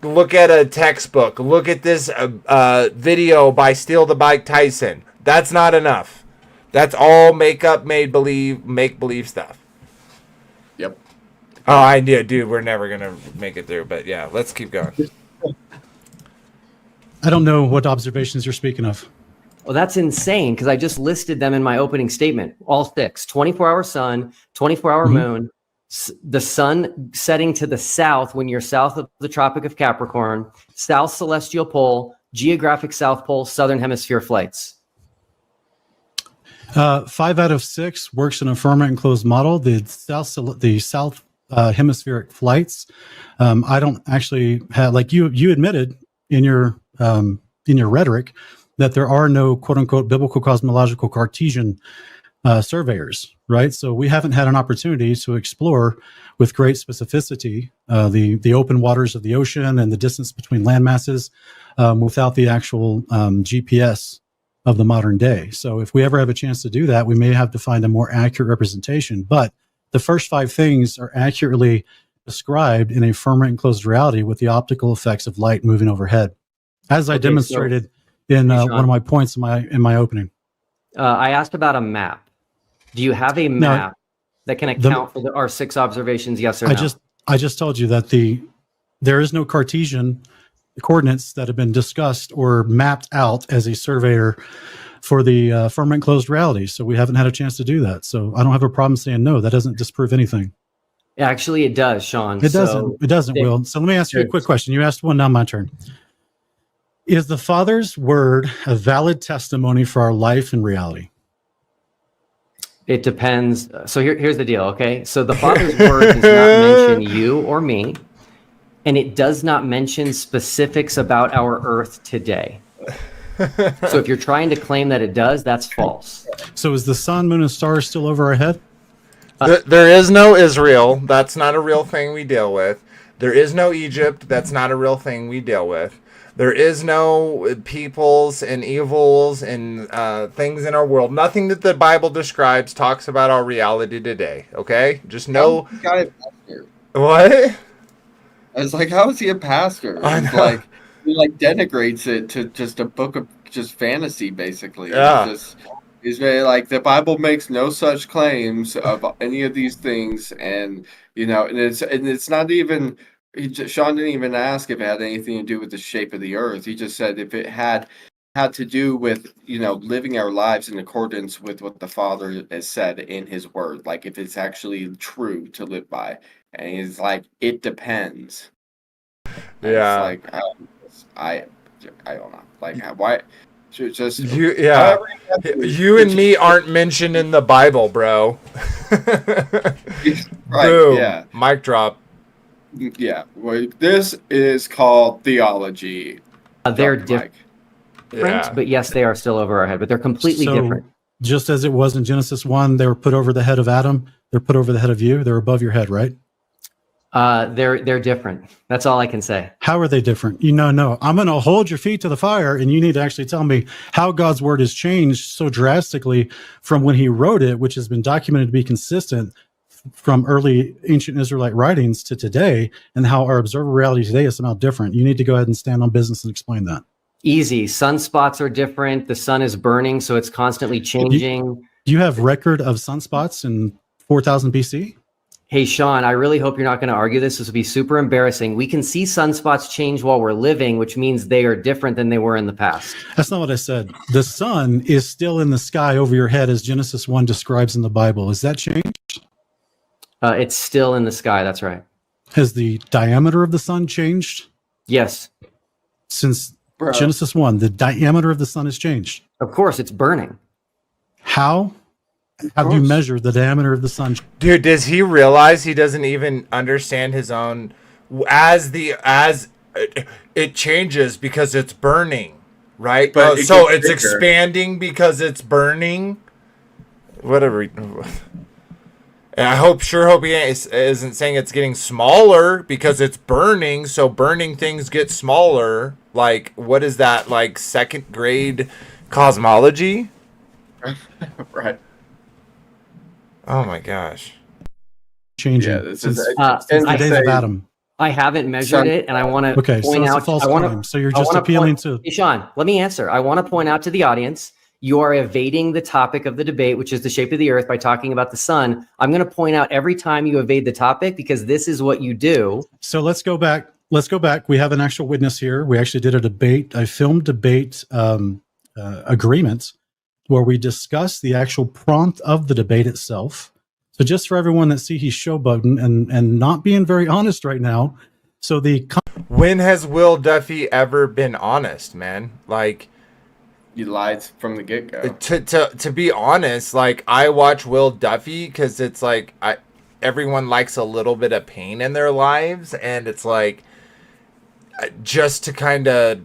look at a textbook. Look at this video by Steal the Bike Tyson. That's not enough. That's all make believe stuff. Yep. Oh, I did, dude. We're never gonna make it through, but yeah, let's keep going. I don't know what observations you're speaking of. Well, that's insane because I just listed them in my opening statement. All 6: 24-hour sun, 24-hour moon, the sun setting to the south when you're south of the Tropic of Capricorn, South Celestial Pole, geographic South Pole, Southern Hemisphere flights. 5 out of 6 works in a firmament enclosed model. The South hemispheric flights. I don't actually have, like you admitted in your rhetoric, that there are no quote unquote biblical cosmological Cartesian surveyors, right? So we haven't had an opportunity to explore with great specificity the open waters of the ocean and the distance between land masses without the actual GPS of the modern day. So if we ever have a chance to do that, we may have to find a more accurate representation. But the first 5 things are accurately described in a firmament enclosed reality with the optical effects of light moving overhead, as I demonstrated in one of my points in my opening. I asked about a map. Do you have a map that can account for our 6 observations? Yes or no? I just told you that there is no Cartesian coordinates that have been discussed or mapped out as a surveyor for the firmament enclosed reality. So we haven't had a chance to do that. So I don't have a problem saying no. That doesn't disprove anything. Actually, it does, Sean. It doesn't, Will. So let me ask you a quick question. You asked one, now my turn. Is the Father's word a valid testimony for our life and reality? It depends. So here's the deal, okay? So the Father's word does not mention you or me, and it does not mention specifics about our earth today. So if you're trying to claim that it does, that's false. So is the sun, moon, and stars still over our head? There is no Israel. That's not a real thing we deal with. There is no Egypt. That's not a real thing we deal with. There is no peoples and evils and things in our world. Nothing that the Bible describes talks about our reality today. Okay? Just know. What? I was like, how is he a pastor? He denigrates it to just a book of just fantasy, basically. Yeah. He's very like, the Bible makes no such claims of any of these things, and it's not even. Sean didn't even ask if it had anything to do with the shape of the earth. He just said if it had to do with living our lives in accordance with what the Father has said in His Word, like if it's actually true to live by. And he's like, it depends. And yeah. It's like I don't know. Like why? Just you and me aren't mentioned in the Bible, bro. Right? Boom. Yeah. Mic drop. Yeah, well, this is called theology. They're different, but yes, they are still over our head, but they're completely different. Just as it was in Genesis 1, they were put over the head of Adam, they're put over the head of you, they're above your head, right? They're different. That's all I can say. How are they different? No. I'm going to hold your feet to the fire, and you need to actually tell me how God's word has changed so drastically from when He wrote it, which has been documented to be consistent from early ancient Israelite writings to today, and how our observer reality today is somehow different. You need to go ahead and stand on business and explain that. Easy. Sunspots are different. The sun is burning, so it's constantly changing. Do you have record of sunspots in 4000 BC? Hey, Sean, I really hope you're not going to argue this. This would be super embarrassing. We can see sunspots change while we're living, which means they are different than they were in the past. That's not what I said. The sun is still in the sky over your head, as Genesis 1 describes in the Bible. Is that changed? It's still in the sky. That's right. Has the diameter of the sun changed Yes. since Bro. Genesis 1? The diameter of the sun has changed. Of course, it's burning. How have you measured the diameter of the sun? Dude, does he realize he doesn't even understand his own as it changes because it's burning, right? But it so gets it's bigger. expanding because it's burning. Whatever. And I hope he isn't saying it's getting smaller because it's burning. So burning things get smaller. Like, what is that? Like second grade cosmology? Right. Oh my gosh. Changing Yeah, this since is since the I- days of Adam. I haven't measured Sun- it, and I want to Okay, so point it's a out. false I want claim. to. So you're just appealing to. Hey, Sean, let me answer. I want to point out to the audience you are evading the topic of the debate, which is the shape of the Earth, by talking about the sun. I'm going to point out every time you evade the topic because this is what you do. So let's go back. Let's go back. We have an actual witness here. We actually did a debate, a film debate agreement where we discussed the actual prompt of the debate itself. So just for everyone that see he's showboating and not being very honest right now. So When has Will Duffy ever been honest, man? Like, You lied from the get go. to be honest, like I watch Will Duffy because it's like everyone likes a little bit of pain in their lives, and it's like just to kind of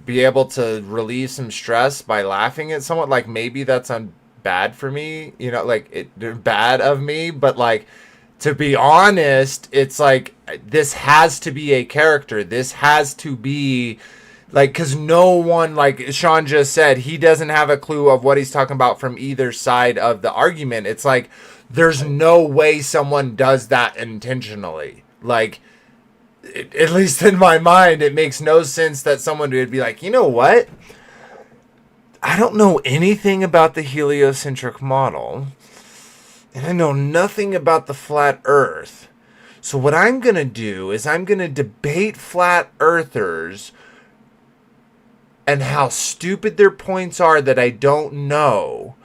be able to relieve some stress by laughing at someone. Like maybe that's bad for me, you know, like bad of me, but like to be honest, it's like this has to be a character. This has to be. Like, because no one, like Sean just said, he doesn't have a clue of what he's talking about from either side of the argument. It's like, there's no way someone does that intentionally. Like, at least in my mind, it makes no sense that someone would be like, you know what? I don't know anything about the heliocentric model, and I know nothing about the flat earth. So what I'm going to do is I'm going to debate flat earthers and how stupid their points are that I don't know,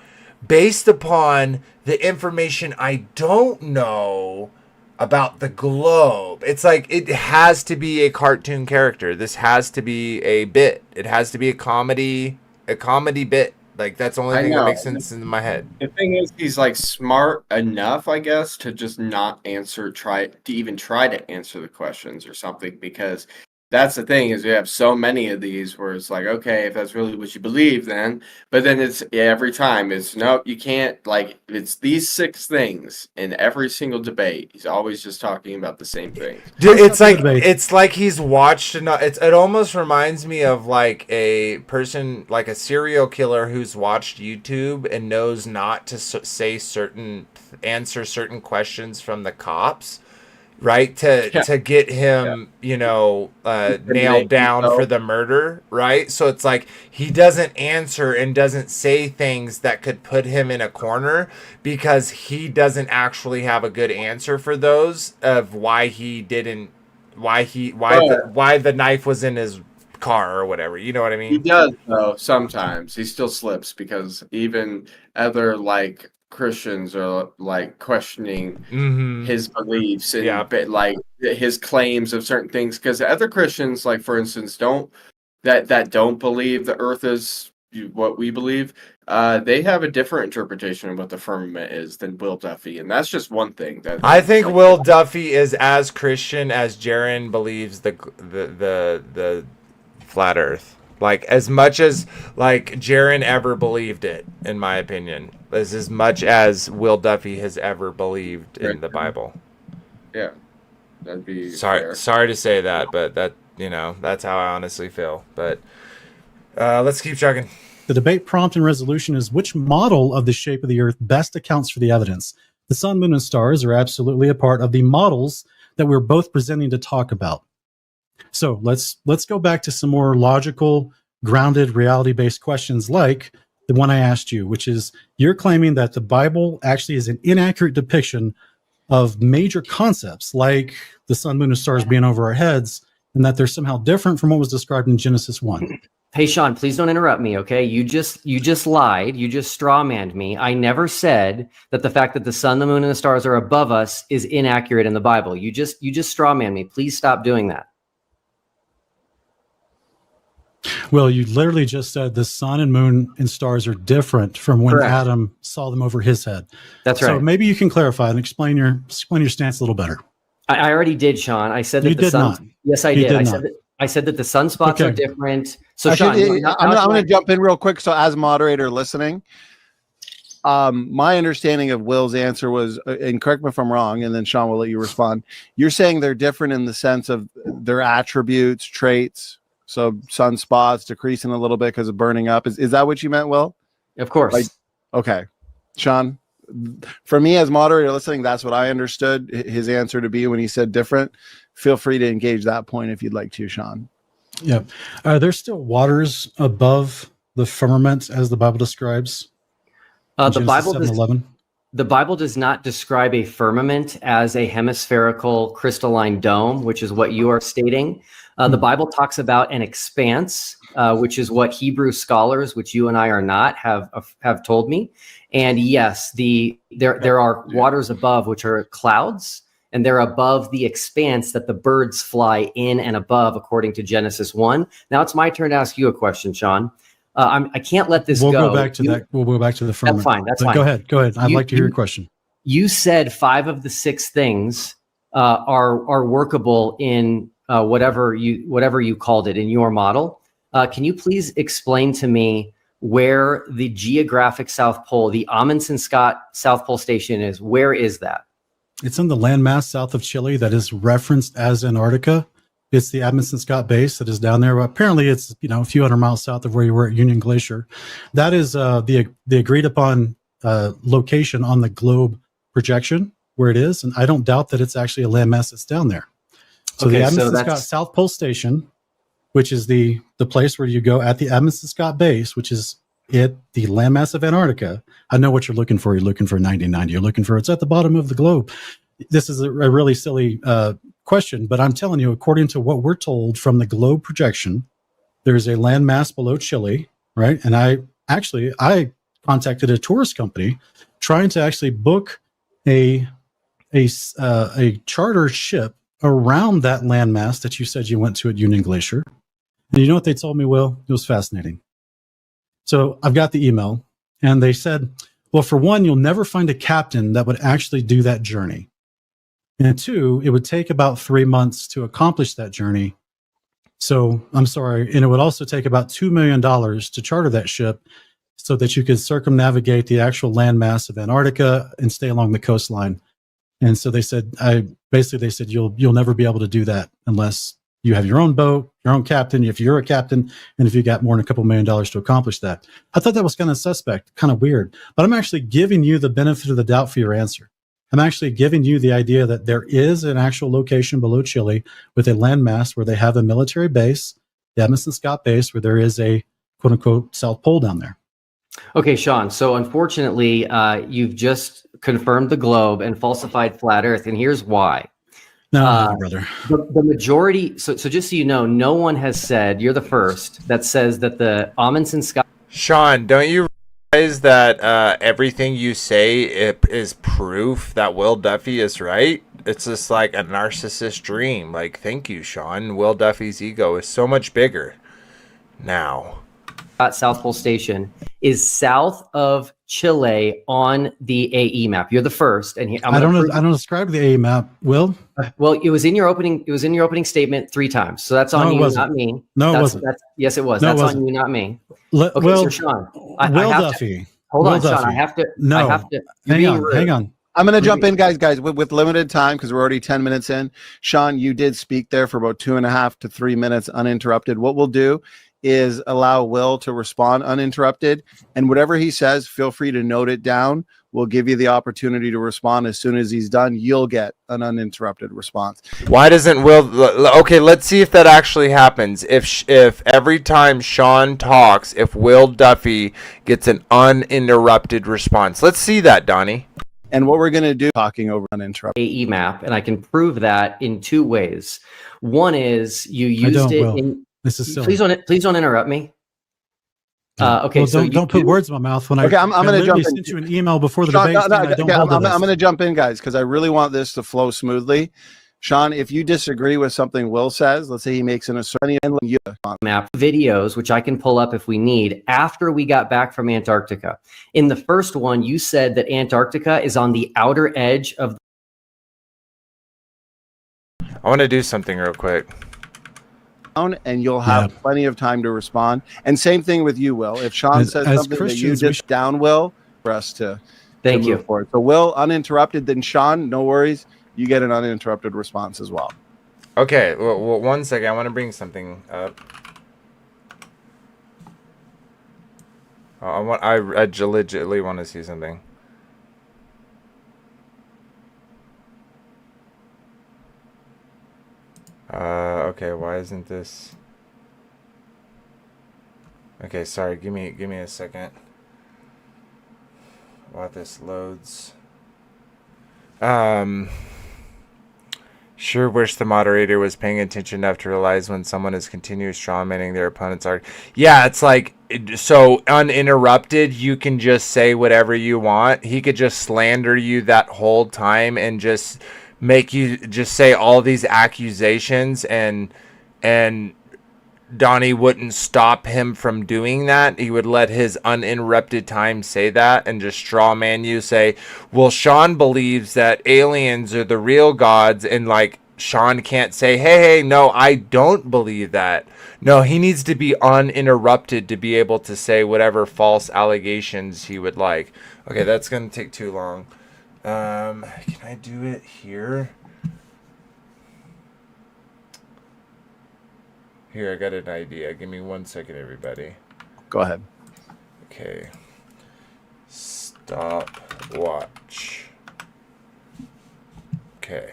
based upon the information I don't know about the globe. It's like it has to be a cartoon character. This has to be a bit. It has to be a comedy bit. Like that's the only I thing that know. makes sense in my head. The thing is, he's like smart enough, I guess, to just not try to answer the questions or something, because that's the thing is we have so many of these where it's like, okay, if that's really what you believe, then, but then it's every time it's nope, you can't, like it's these 6 things in every single debate. He's always just talking about the same thing. Dude, Let's not debate. it's like he's watched enough. It almost reminds me of like a person, like a serial killer who's watched YouTube and knows not to answer certain questions from the cops, right? To get him, nailed down for the murder, right? So it's like he doesn't answer and doesn't say things that could put him in a corner because he doesn't actually have a good answer for those of why the knife was in his car or whatever. You know what I mean? He does, though. Sometimes he still slips because even other like Christians are like questioning his beliefs and like his claims of certain things. Because other Christians, like for instance, don't believe the Earth is what we believe. They have a different interpretation of what the firmament is than Will Duffy, and that's just one thing. That I think Will Duffy is as Christian as Jaron believes the flat Earth. Like as much as like Jaron ever believed it, in my opinion, is as much as Will Duffy has ever believed in the Bible. Yeah, that'd be sorry to say that, but that's how I honestly feel. But let's keep chugging. The debate prompt and resolution is which model of the shape of the Earth best accounts for the evidence. The sun, moon, and stars are absolutely a part of the models that we're both presenting to talk about. So let's go back to some more logical, grounded, reality-based questions like the one I asked you, which is you're claiming that the Bible actually is an inaccurate depiction of major concepts like the sun, moon, and stars being over our heads, and that they're somehow different from what was described in Genesis 1. Hey, Sean, please don't interrupt me, okay? You just lied. You just strawmanned me. I never said that the fact that the sun, the moon, and the stars are above us is inaccurate in the Bible. You just strawmanned me. Please stop doing that. Well, you literally just said the sun and moon and stars are different from when Correct. Adam saw them over his head. That's So right. maybe you can clarify and explain your stance a little better. I already did, Sean. I said that You the did sun. not. Yes, I You did. did I not. said that. I said that the sunspots are Okay. different. So, Actually, Sean, now I'm it's going my- to jump in real quick. So, as moderator listening, my understanding of Will's answer was, and correct me if I'm wrong, and then Sean will let you respond. You're saying they're different in the sense of their attributes, traits. So, sunspots decreasing a little bit because of burning up. Is that what you meant, Will? Of course. Like- Okay, Sean. For me, as moderator listening, that's what I understood his answer to be when he said different. Feel free to engage that point if you'd like to, Sean. Yeah. There's still waters above the firmament as the Bible describes. in the Genesis Bible 7:11. The Bible does not describe a firmament as a hemispherical crystalline dome, which is what you are stating. The Bible talks about an expanse, which is what Hebrew scholars, which you and I are not, have told me. And yes, there are waters above, which are clouds, and they're above the expanse that the birds fly in and above, according to Genesis 1. Now it's my turn to ask you a question, Sean. I can't let this We'll go. go back to that. We'll go back to the firmament. fine, that's But fine. Go ahead. I'd You- like to hear you- your question. You said 5 of the 6 things are workable in whatever you called it in your model. Can you please explain to me where the geographic South Pole, the Amundsen-Scott South Pole Station is? Where is that? It's in the landmass south of Chile that is referenced as Antarctica. It's the Amundsen-Scott base that is down there. Apparently, it's a few hundred miles south of where you were at Union Glacier. That is the agreed upon location on the globe projection where it is, and I don't doubt that it's actually a landmass that's down there. So Okay, the so Amundsen-Scott that's- South Pole Station, which is the place where you go at the Amundsen-Scott base, which is the landmass of Antarctica. I know what you're looking for. You're looking for 1990. You're looking for it's at the bottom of the globe. This is a really silly question, but I'm telling you, according to what we're told from the globe projection, there's a landmass below Chile, right? And I contacted a tourist company trying to actually book a charter ship around that landmass that you said you went to at Union Glacier. And you know what they told me, Will? It was fascinating. So I've got the email, and they said, well, for one, you'll never find a captain that would actually do that journey. And 2, it would take about 3 months to accomplish that journey. So I'm sorry. And it would also take about $2 million to charter that ship so that you could circumnavigate the actual landmass of Antarctica and stay along the coastline. And so they said, they said, you'll never be able to do that unless you have your own boat, your own captain, if you're a captain, and if you got more than a couple $1 million to accomplish that. I thought that was kind of suspect, kind of weird, but I'm actually giving you the benefit of the doubt for your answer. I'm actually giving you the idea that there is an actual location below Chile with a landmass where they have a military base, the Amundsen-Scott base, where there is a quote unquote South Pole down there. Okay, Sean. So unfortunately, you've just confirmed the globe and falsified flat Earth, and here's why. No, brother. The majority. So just so you know, no one has said, you're the first that says that the Amundsen-Scott. Sean, don't you realize that everything you say is proof that Will Duffy is right? It's just like a narcissist dream. Like, thank you, Sean. Will Duffy's ego is so much bigger now. South Pole Station is south of Chile on the AE map. You're the first, and I don't describe the A map. Will? Well, it was in your opening. It was in your opening statement 3 times. So that's on No, it you, wasn't. not me. No, it That's- wasn't. Yes, it was. No, it That's on wasn't. you, not me. Okay, Okay, so Sean, I Will have Duffy. hold Will on, Sean. Duffy. I have to. No. I have to. You're being rude. Hang on. I'm going to jump in, guys, with limited time because we're already 10 minutes in. Sean, you did speak there for about 2.5 to 3 minutes uninterrupted. What we'll do is allow Will to respond uninterrupted. And whatever he says, feel free to note it down. We'll give you the opportunity to respond. As soon as he's done, you'll get an uninterrupted response. Why doesn't Will? Okay, let's see if that actually happens. If every time Sean talks, if Will Duffy gets an uninterrupted response, let's see that, Donnie. And what we're going to do, talking over uninterrupted. AE map, and I can prove that in two ways. One is you I used don't, it Will. in. This is silly. Please don't interrupt me. Okay, Well, so don't put words in my mouth when Okay, I I'm going to jump in. sent you an email before the Sean, debate. saying I don't hold to I'm this. going to jump in, guys, because I really want this to flow smoothly. Sean, if you disagree with something Will says, let's say he makes an assertion, map videos, which I can pull up if we need, after we got back from Antarctica. In the first one, you said that Antarctica is on the outer edge of. I want to do something real quick. and you'll have plenty of time to respond. And same thing with you, Will. If Sean says something that you just down, Will, for us to thank you for it. So Will, uninterrupted, then Sean, no worries. You get an uninterrupted response as well. Okay, well, 1 second. I want to bring something up. I legitimately want to see something. Okay, why isn't this? Okay, sorry. Give me a second. While this loads. Sure wish the moderator was paying attention enough to realize when someone is continuous strawmanning their opponent's argument. Yeah, it's like, so uninterrupted, you can just say whatever you want. He could just slander you that whole time and just make you just say all these accusations, and Donnie wouldn't stop him from doing that. He would let his uninterrupted time say that and just straw man you, say, well, Sean believes that aliens are the real gods, and like Sean can't say, hey, no, I don't believe that. No, he needs to be uninterrupted to be able to say whatever false allegations he would like. Okay, that's going to take too long. Can I do it here? Here, I got an idea. Give me 1 second, everybody. Go ahead. Okay. Stop watch. Okay.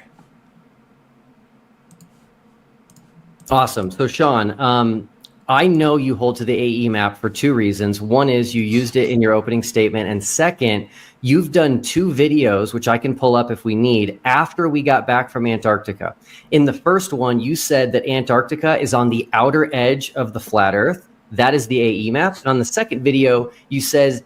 Awesome. So Sean, I know you hold to the AE map for two reasons. One is you used it in your opening statement. And second, you've done two videos, which I can pull up if we need, after we got back from Antarctica. In the first one, you said that Antarctica is on the outer edge of the flat Earth. That is the AE map. And on the second video, you said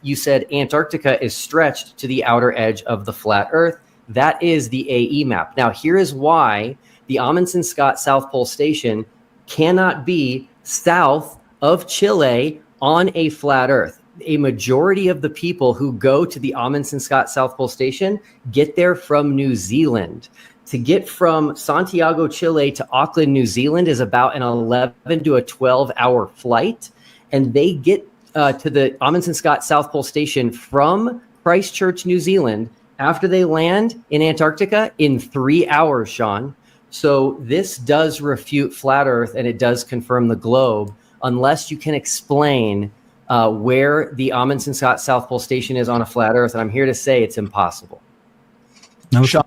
Antarctica is stretched to the outer edge of the flat Earth. That is the AE map. Now, here is why the Amundsen-Scott South Pole Station cannot be south of Chile on a flat Earth. A majority of the people who go to the Amundsen-Scott South Pole Station get there from New Zealand. To get from Santiago, Chile to Auckland, New Zealand is about an 11 to a 12-hour flight. And they get to the Amundsen-Scott South Pole Station from Christchurch, New Zealand, after they land in Antarctica in 3 hours, Sean. So this does refute flat Earth, and it does confirm the globe, unless you can explain where the Amundsen-Scott South Pole Station is on a flat Earth. And I'm here to say it's impossible. No, Sean,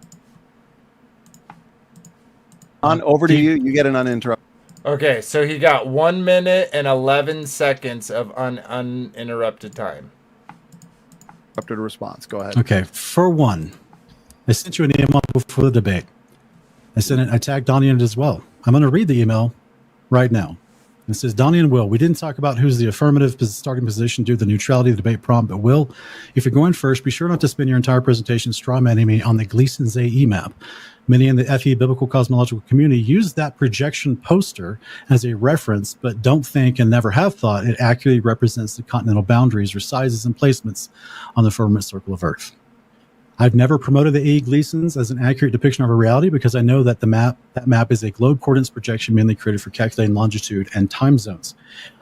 over to you. You get an uninterrupted. Okay, so he got 1 minute and 11 seconds of uninterrupted time. Interrupted response. Go ahead. Okay, for one, I sent you an email before the debate. I tagged Donnie in it as well. I'm going to read the email right now. It says, Donnie and Will, we didn't talk about who's the affirmative starting position due to the neutrality of the debate prompt, but Will, if you're going first, be sure not to spend your entire presentation strawmanning me on the Gleason's AE map. Many in the FE biblical cosmological community use that projection poster as a reference, but don't think and never have thought it accurately represents the continental boundaries or sizes and placements on the firmament circle of Earth. I've never promoted the AE Gleasons as an accurate depiction of a reality because I know that that map is a globe coordinates projection mainly created for calculating longitude and time zones.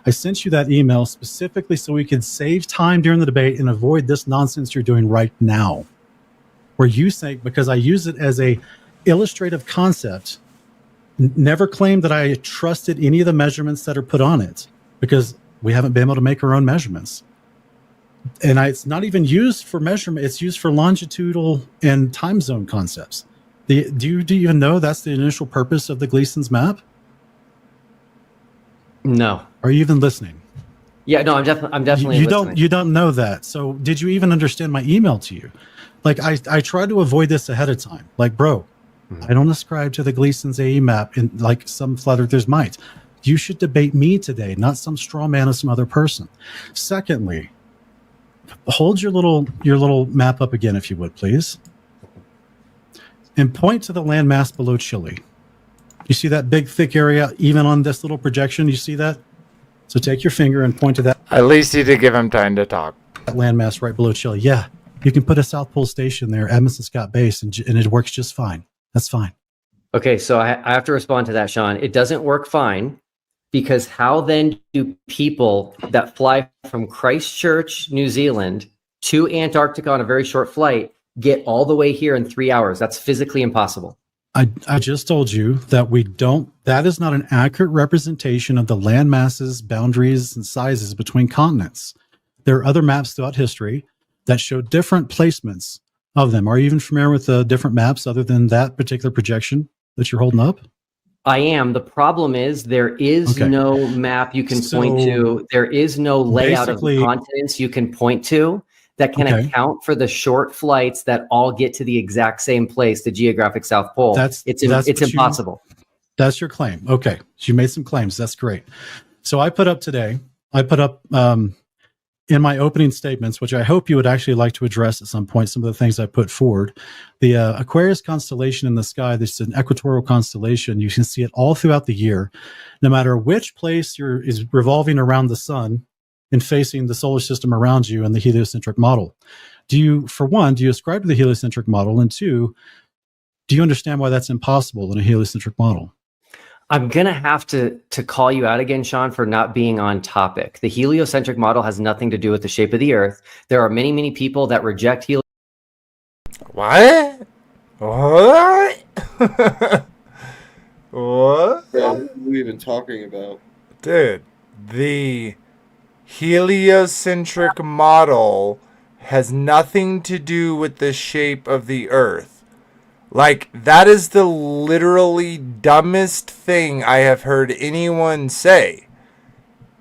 I sent you that email specifically so we could save time during the debate and avoid this nonsense you're doing right now, where you say, because I use it as a illustrative concept, never claimed that I trusted any of the measurements that are put on it because we haven't been able to make our own measurements. And it's not even used for measurement. It's used for longitudinal and time zone concepts. Do you even know that's the initial purpose of the Gleason's map? No. Are you even listening? Yeah, no, I'm definitely you listening. don't know that. So did you even understand my email to you? Like I try to avoid this ahead of time. Like, bro, I don't ascribe to the Gleason's AE map in like some flat earthers might. You should debate me today, not some straw man of some other person. Secondly, hold your little map up again, if you would, please. And point to the landmass below Chile. You see that big, thick area, even on this little projection? You see that? So take your finger and point to that At least you did give him time to talk. landmass right below Chile. Yeah, you can put a South Pole station there, Edmondson Scott Base, and it works just fine. That's fine. Okay, so I have to respond to that, Sean. It doesn't work fine because how then do people that fly from Christchurch, New Zealand to Antarctica on a very short flight get all the way here in 3 hours? That's physically impossible. I just told you that that is not an accurate representation of the land masses, boundaries, and sizes between continents. There are other maps throughout history that show different placements of them. Are you even familiar with the different maps other than that particular projection that you're holding up? I am. The problem is there is no map you can point to. There is no layout of the continents you can point to that can account for the short flights that all get to the exact same place, the geographic South Pole. It's impossible. That's your claim. Okay. So you made some claims. That's great. So I put up in my opening statements, which I hope you would actually like to address at some point, some of the things I put forward. The Aquarius constellation in the sky, this is an equatorial constellation. You can see it all throughout the year. No matter which place is revolving around the sun and facing the solar system around you in the heliocentric model. Do you ascribe to the heliocentric model? And two, do you understand why that's impossible in a heliocentric model? I'm going to have to call you out again, Sean, for not being on topic. The heliocentric model has nothing to do with the shape of the Earth. There are many, many people that reject What? What? What? What are we even talking about? Dude, the heliocentric model has nothing to do with the shape of the Earth. Like, that is the literally dumbest thing I have heard anyone say.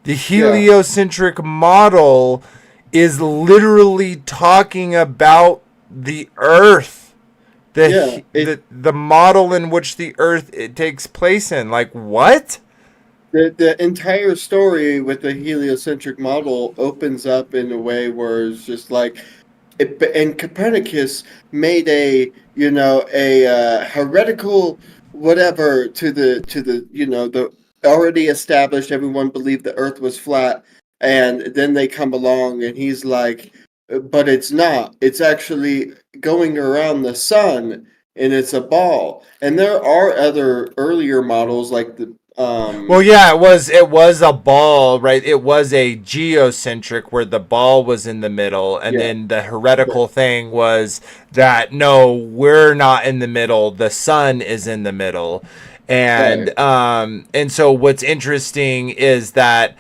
The heliocentric model is literally talking about the Earth. The model in which the Earth it takes place in. Like, what? The entire story with the heliocentric model opens up in a way where it's just like, and Copernicus made a heretical whatever to the the already established, everyone believed the Earth was flat, and then they come along and he's like, but it's not. It's actually going around the sun, and it's a ball. And there are other earlier models like the it was a ball, right? It was a geocentric where the ball was in the middle, and then the heretical thing was that no, we're not in the middle, the sun is in the middle. And and so what's interesting is that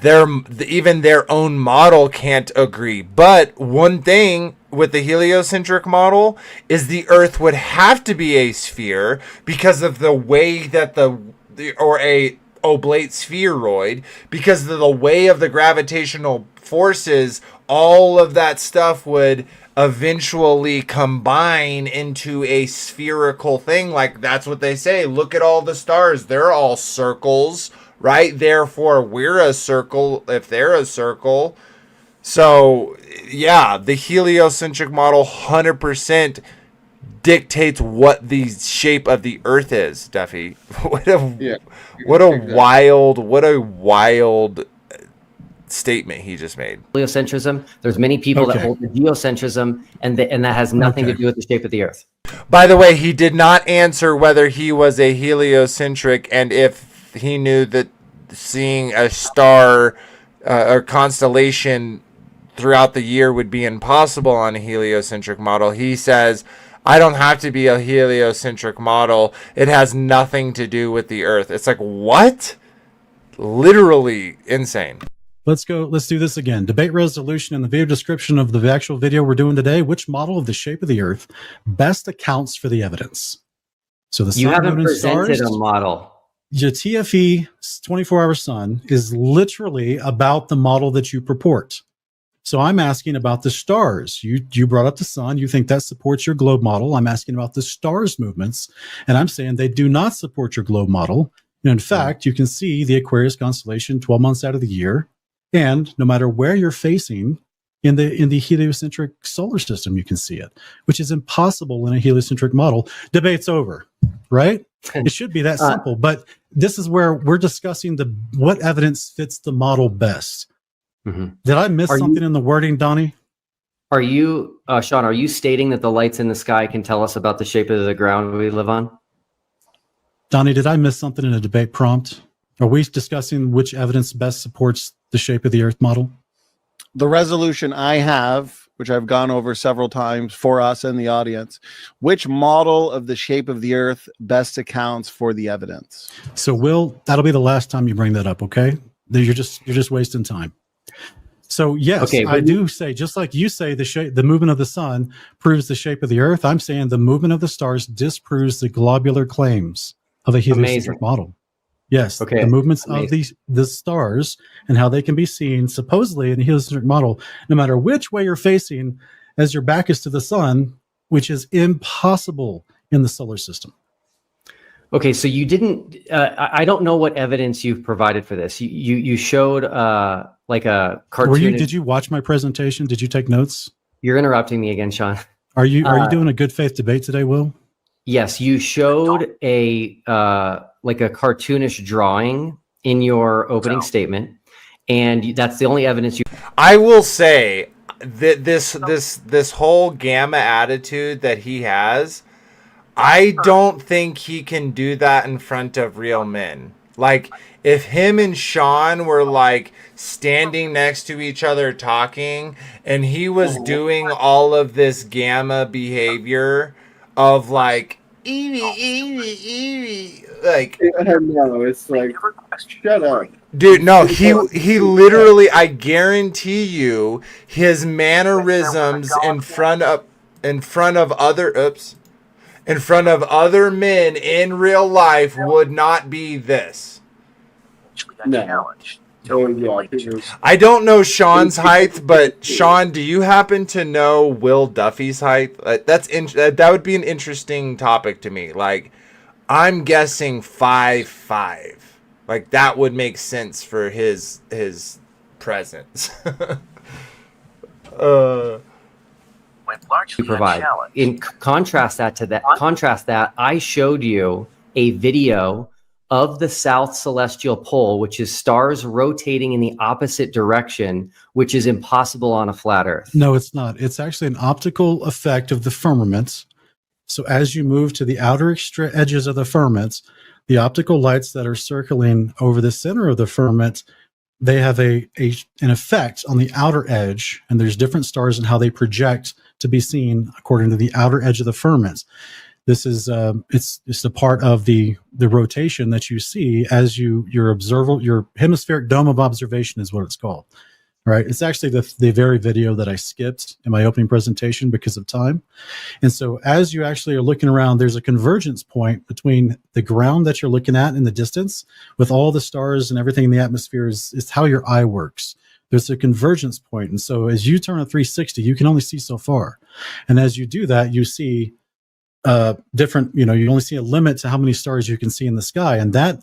even their own model can't agree. But one thing with the heliocentric model is the Earth would have to be a sphere because of the way that or a oblate spheroid, because of the way of the gravitational forces, all of that stuff would eventually combine into a spherical thing. Like, that's what they say. Look at all the stars. They're all circles, right? Therefore, we're a circle if they're a circle. So, yeah, the heliocentric model 100% dictates what the shape of the Earth is, Duffy. What a wild statement he just made. Heliocentrism. There's many people that hold the geocentrism, and that has nothing to do with the shape of the Earth. By the way, he did not answer whether he was a heliocentric and if he knew that seeing a star or constellation throughout the year would be impossible on a heliocentric model. He says, I don't have to be a heliocentric model. It has nothing to do with the Earth. It's like, what? Literally insane. Let's do this again. Debate resolution in the video description of the actual video we're doing today. Which model of the shape of the Earth best accounts for the evidence? So the sun, you haven't moon, and presented stars, a model. Your TFE 24-hour sun is literally about the model that you purport. So I'm asking about the stars. You brought up the sun. You think that supports your globe model. I'm asking about the stars movements, and I'm saying they do not support your globe model. And in fact, you can see the Aquarius constellation 12 months out of the year, and no matter where you're facing in the heliocentric solar system, you can see it, which is impossible in a heliocentric model. Debate's over, right? It should be that simple, but this is where we're discussing what evidence fits the model best. Mhm. Did I miss something in the wording, Donnie? Are you, Sean, are you stating that the lights in the sky can tell us about the shape of the ground we live on? Donnie, did I miss something in a debate prompt? Are we discussing which evidence best supports the shape of the Earth model? The resolution I have, which I've gone over several times for us and the audience, which model of the shape of the Earth best accounts for the evidence? So, Will, that'll be the last time you bring that up, okay? You're just wasting time. So yes, Okay, I do say, just like you say, the movement of the sun proves the shape of the Earth. I'm saying the movement of the stars disproves the globular claims of a heliocentric model. Yes, Okay, the movements of the stars and how they can be seen supposedly in a heliocentric model, no matter which way you're facing, as your back is to the sun, which is impossible in the solar system. Okay, so you didn't. I don't know what evidence you've provided for this. You showed like a cartoon. Did you watch my presentation? Did you take notes? You're interrupting me again, Sean. Are you doing a good faith debate today, Will? Yes, you showed a like a cartoonish drawing in your opening statement, and that's the only evidence you. I will say that this whole gamma attitude that he has, I don't think he can do that in front of real men. Like, if him and Sean were like standing next to each other talking, and he was doing all of this gamma behavior of like like, No, it's like, shut up. dude, no, he literally, I guarantee you, his mannerisms in front of other men in real life would not be this. No. Oh, yeah. I don't know Sean's height, but Sean, do you happen to know Will Duffy's height? That would be an interesting topic to me. Like, I'm guessing 5'5". Like, that would make sense for his presence. You provide. In contrast that I showed you a video of the South Celestial Pole, which is stars rotating in the opposite direction, which is impossible on a flat Earth. No, it's not. It's actually an optical effect of the firmament. So as you move to the outer edges of the firmament, the optical lights that are circling over the center of the firmament, they have an effect on the outer edge, and there's different stars and how they project to be seen according to the outer edge of the firmament. This is it's a part of the rotation that you see as your hemispheric dome of observation is what it's called. All right, it's actually the very video that I skipped in my opening presentation because of time. And so as you actually are looking around, there's a convergence point between the ground that you're looking at in the distance with all the stars and everything in the atmosphere is how your eye works. There's a convergence point. And so as you turn a 360, you can only see so far. And as you do that, you see different, you only see a limit to how many stars you can see in the sky. And that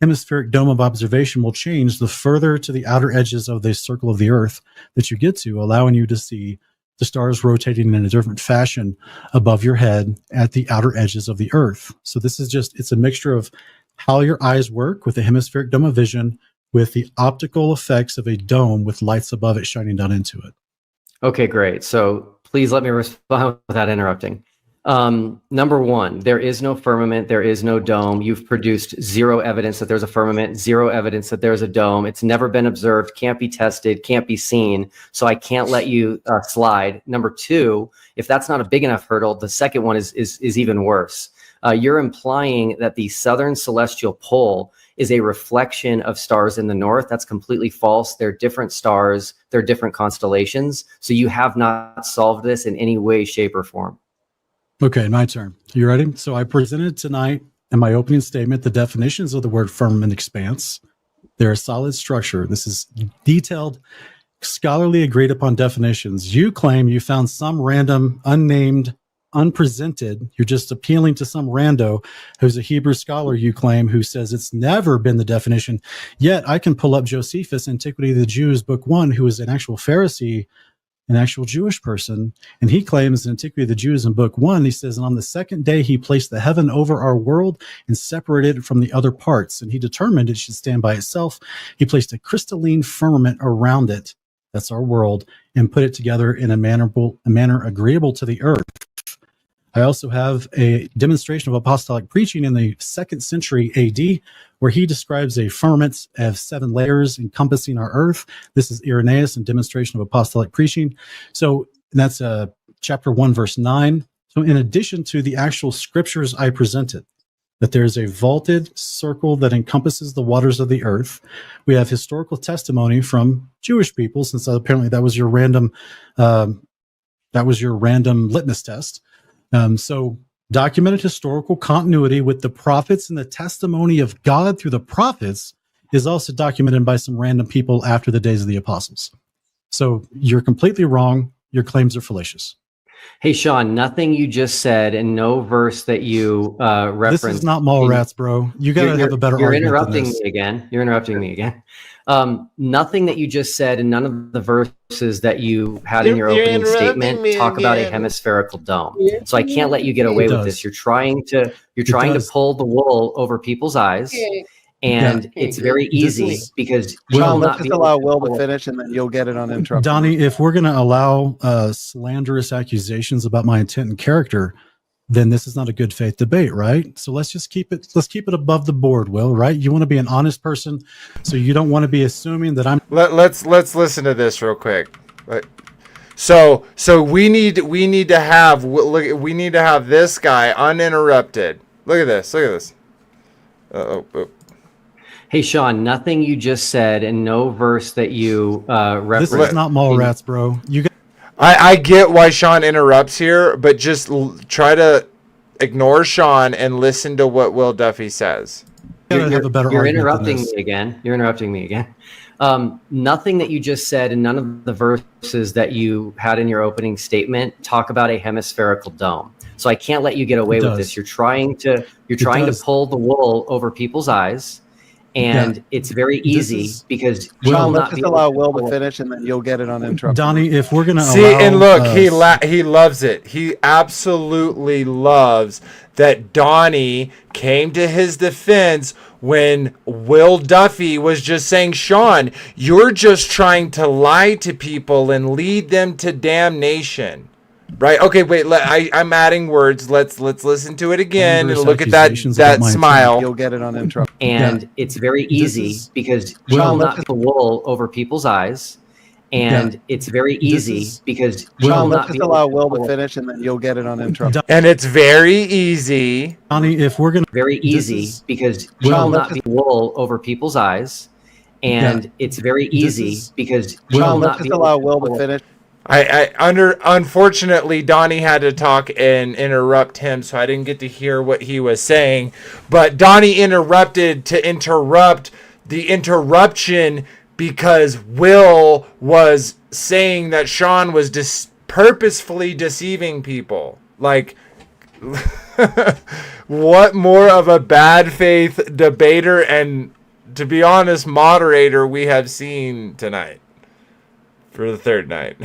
hemispheric dome of observation will change the further to the outer edges of the circle of the Earth that you get to, allowing you to see the stars rotating in a different fashion above your head at the outer edges of the Earth. So this is it's a mixture of how your eyes work with the hemispheric dome of vision with the optical effects of a dome with lights above it shining down into it. Okay, great. So please let me respond without interrupting. Number one, there is no firmament. There is no dome. You've produced zero evidence that there's a firmament, zero evidence that there's a dome. It's never been observed, can't be tested, can't be seen. So I can't let you slide. Number two, if that's not a big enough hurdle, the second one is even worse. You're implying that the southern celestial pole is a reflection of stars in the north. That's completely false. They're different stars. They're different constellations. So you have not solved this in any way, shape, or form. Okay, my turn. You ready? So I presented tonight in my opening statement the definitions of the word firmament expanse. They're a solid structure. This is detailed scholarly agreed upon definitions. You claim you found some random, unnamed, unpresented. You're just appealing to some rando who's a Hebrew scholar, you claim, who says it's never been the definition. Yet I can pull up Josephus, Antiquity of the Jews, Book 1, who is an actual Pharisee, an actual Jewish person, and he claims in Antiquity of the Jews in Book 1, he says, and on the second day he placed the heaven over our world and separated it from the other parts, and he determined it should stand by itself. He placed a crystalline firmament around it, that's our world, and put it together in a manner agreeable to the earth. I also have a demonstration of apostolic preaching in the 2nd century AD, where he describes a firmament of 7 layers encompassing our earth. This is Irenaeus in Demonstration of Apostolic Preaching. So that's chapter 1, verse 9. So in addition to the actual scriptures I presented, that there's a vaulted circle that encompasses the waters of the earth, we have historical testimony from Jewish people, since apparently that was your random litmus test. So documented historical continuity with the prophets and the testimony of God through the prophets is also documented by some random people after the days of the apostles. So you're completely wrong. Your claims are fallacious. Hey, Sean, nothing you just said and no verse that you referenced. This is not Mallrats, bro. You got to have a better You're argument interrupting than this. me again. You're interrupting me again. Nothing that you just said and none of the verses that you had in your You're opening interrupting statement me talk about a again. hemispherical dome. So I can't let you get away It with does. this. You're trying to pull the wool over people's eyes. And it's very easy because you will Sean, let's not just be able allow to Will pull to it. finish, and then you'll get it uninterrupted. Donnie, if we're going to allow slanderous accusations about my intent and character, then this is not a good faith debate, right? So let's keep it above the board, Will, right? You want to be an honest person, so you don't want to be assuming that I'm Let's listen to this real quick. So we need to have this guy uninterrupted. Look at this. Oh. Hey, Sean, nothing you just said and no verse that you referenced. This is not Mallrats, bro. You got I get why Sean interrupts here, but just try to ignore Sean and listen to what Will Duffy says. to have a better You're argument than interrupting this. me again. You're interrupting me again. Nothing that you just said and none of the verses that you had in your opening statement talk about a hemispherical dome. So I can't let you get away It with does. this. You're trying to does. pull the wool over people's eyes, and Yeah. it's very This easy is- because you Sean, will let's not just be able allow to Will pull to it. finish, and then you'll get it uninterrupted. Donnie, if we're going to See, allow, and look, he loves it. He absolutely loves that Donnie came to his defense when Will Duffy was just saying, Sean, you're just trying to lie to people and lead them to damnation. Right? Okay, wait, I'm adding words. Let's listen to it again and Slanderous look at accusations that about my smile. You'll get it uninterrupted. And it's very easy is- because you Well, will let's not pull the wool over people's eyes, and it's very easy is- because you Well, will Sean, let's not be just able allow to Will pull to it. finish, and then you'll get it uninterrupted. And it's very easy. Donnie, if we're going to Very easy is- because you Well, will let's not be wool over people's eyes, and it's very easy is- because you Well, will Sean, let's not be just able allow to Will pull to it. finish. Unfortunately, Donnie had to talk and interrupt him, so I didn't get to hear what he was saying. But Donnie interrupted to interrupt the interruption because Will was saying that Sean was purposefully deceiving people. Like, what more of a bad faith debater and, to be honest, moderator we have seen tonight for the third night.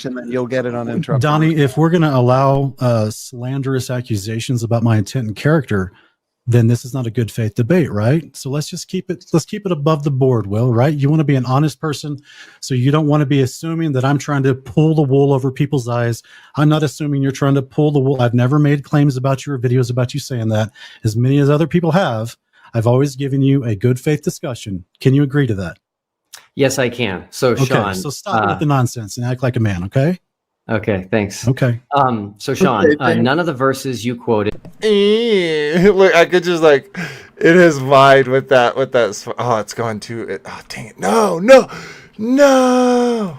And then you'll get it uninterrupted. Donnie, if we're going to allow slanderous accusations about my intent and character, then this is not a good faith debate, right? So let's keep it above the board, Will, right? You want to be an honest person, so you don't want to be assuming that I'm trying to pull the wool over people's eyes. I'm not assuming you're trying to pull the wool. I've never made claims about your videos about you saying that, as many as other people have. I've always given you a good faith discussion. Can you agree to that? Yes, I can. So, Okay, Sean. so stop with the nonsense and act like a man, okay? Okay, thanks. Okay. So, Sean, none of the verses you quoted. Look, I could just like in his mind with that. Oh, it's going to. Oh, dang it! No.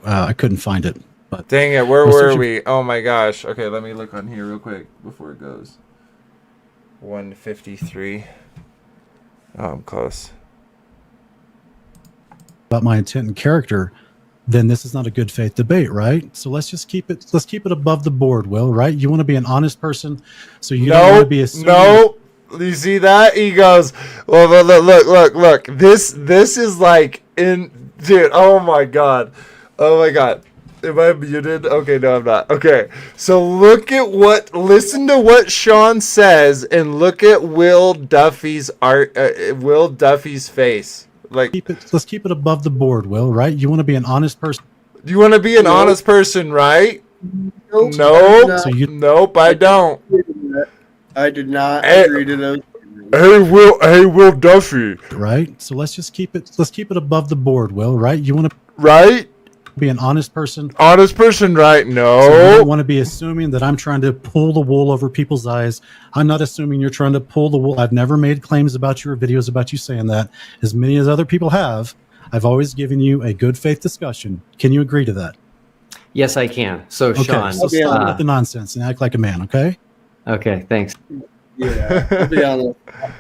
I couldn't find it, but Dang it! Where Well, were search- we? Oh my gosh! Okay, let me look on here real quick before it goes. 153. Oh, I'm close. about my intent and character, then this is not a good faith debate, right? So let's keep it above the board, Will, right? You want to be an honest person, so you don't want to be assuming. No, you see that? He goes, well, look. This is like dude. Oh my god. Am I muted? Okay, no, I'm not. Okay, so listen to what Sean says, and look at Will Duffy's Will Duffy's face. Like, Let's keep it above the board, Will, right? You want to be an honest person. You want to be an honest person, right? Nope. Nope. So you Nope, I don't. I did not agree to those. Hey, Will Duffy. right? So let's keep it above the board, Will, right? You want to Right? be an honest person. Honest person, right? So you No. don't want to be assuming that I'm trying to pull the wool over people's eyes. I'm not assuming you're trying to pull the wool. I've never made claims about your videos about you saying that, as many as other people have. I've always given you a good faith discussion. Can you agree to that? Yes, I can. So, Okay, Sean. so stop with the nonsense and act like a man, okay? Okay, thanks. Yeah, I'll be honest.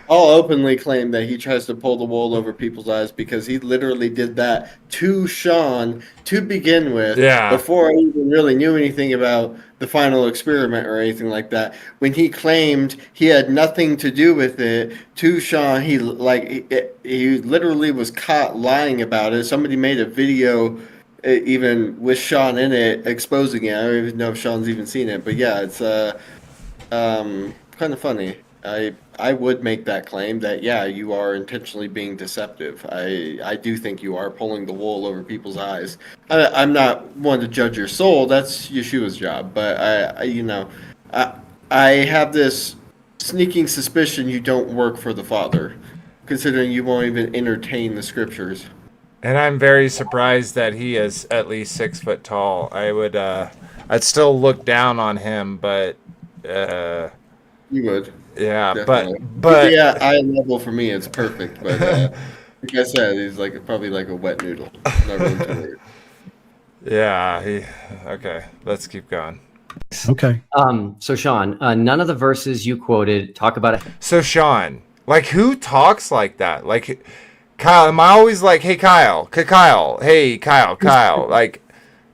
I'll openly claim that he tries to pull the wool over people's eyes because he literally did that to Sean to begin with. Yeah. Before I even really knew anything about the final experiment or anything like that. When he claimed he had nothing to do with it to Sean, he literally was caught lying about it. Somebody made a video even with Sean in it exposing it. I don't even know if Sean's even seen it, but yeah, it's kind of funny. I would make that claim that yeah, you are intentionally being deceptive. I do think you are pulling the wool over people's eyes. I'm not one to judge your soul. That's Yeshua's job. But I have this sneaking suspicion you don't work for the Father, considering you won't even entertain the scriptures. And I'm very surprised that he is at least 6 foot tall. I'd still look down on him, but You would. yeah, Definitely. but yeah, eye level for me, it's perfect. But like I said, he's probably like a wet noodle. Not really too weird. yeah, okay, let's keep going. Okay. So Sean, none of the verses you quoted talk about it. So Sean, like, who talks like that? Like, Kyle, am I always like, hey Kyle, hey Kyle, like,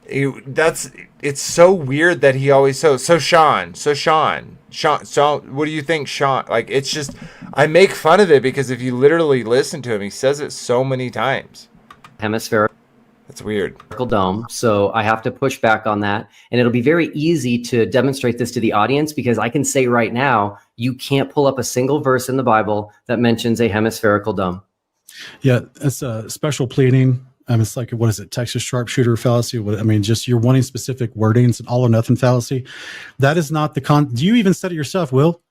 it's so weird that he always so Sean, what do you think, Sean? Like, it's just, I make fun of it because if you literally listen to him, he says it so many times. Hemispherical That's weird. dome. So I have to push back on that. And it'll be very easy to demonstrate this to the audience because I can say right now, you can't pull up a single verse in the Bible that mentions a hemispherical dome. Yeah, it's a special pleading. It's like, what is it? Texas sharpshooter fallacy. Just you're wanting specific wording. It's an all or nothing fallacy. That is not you even said it yourself, Will.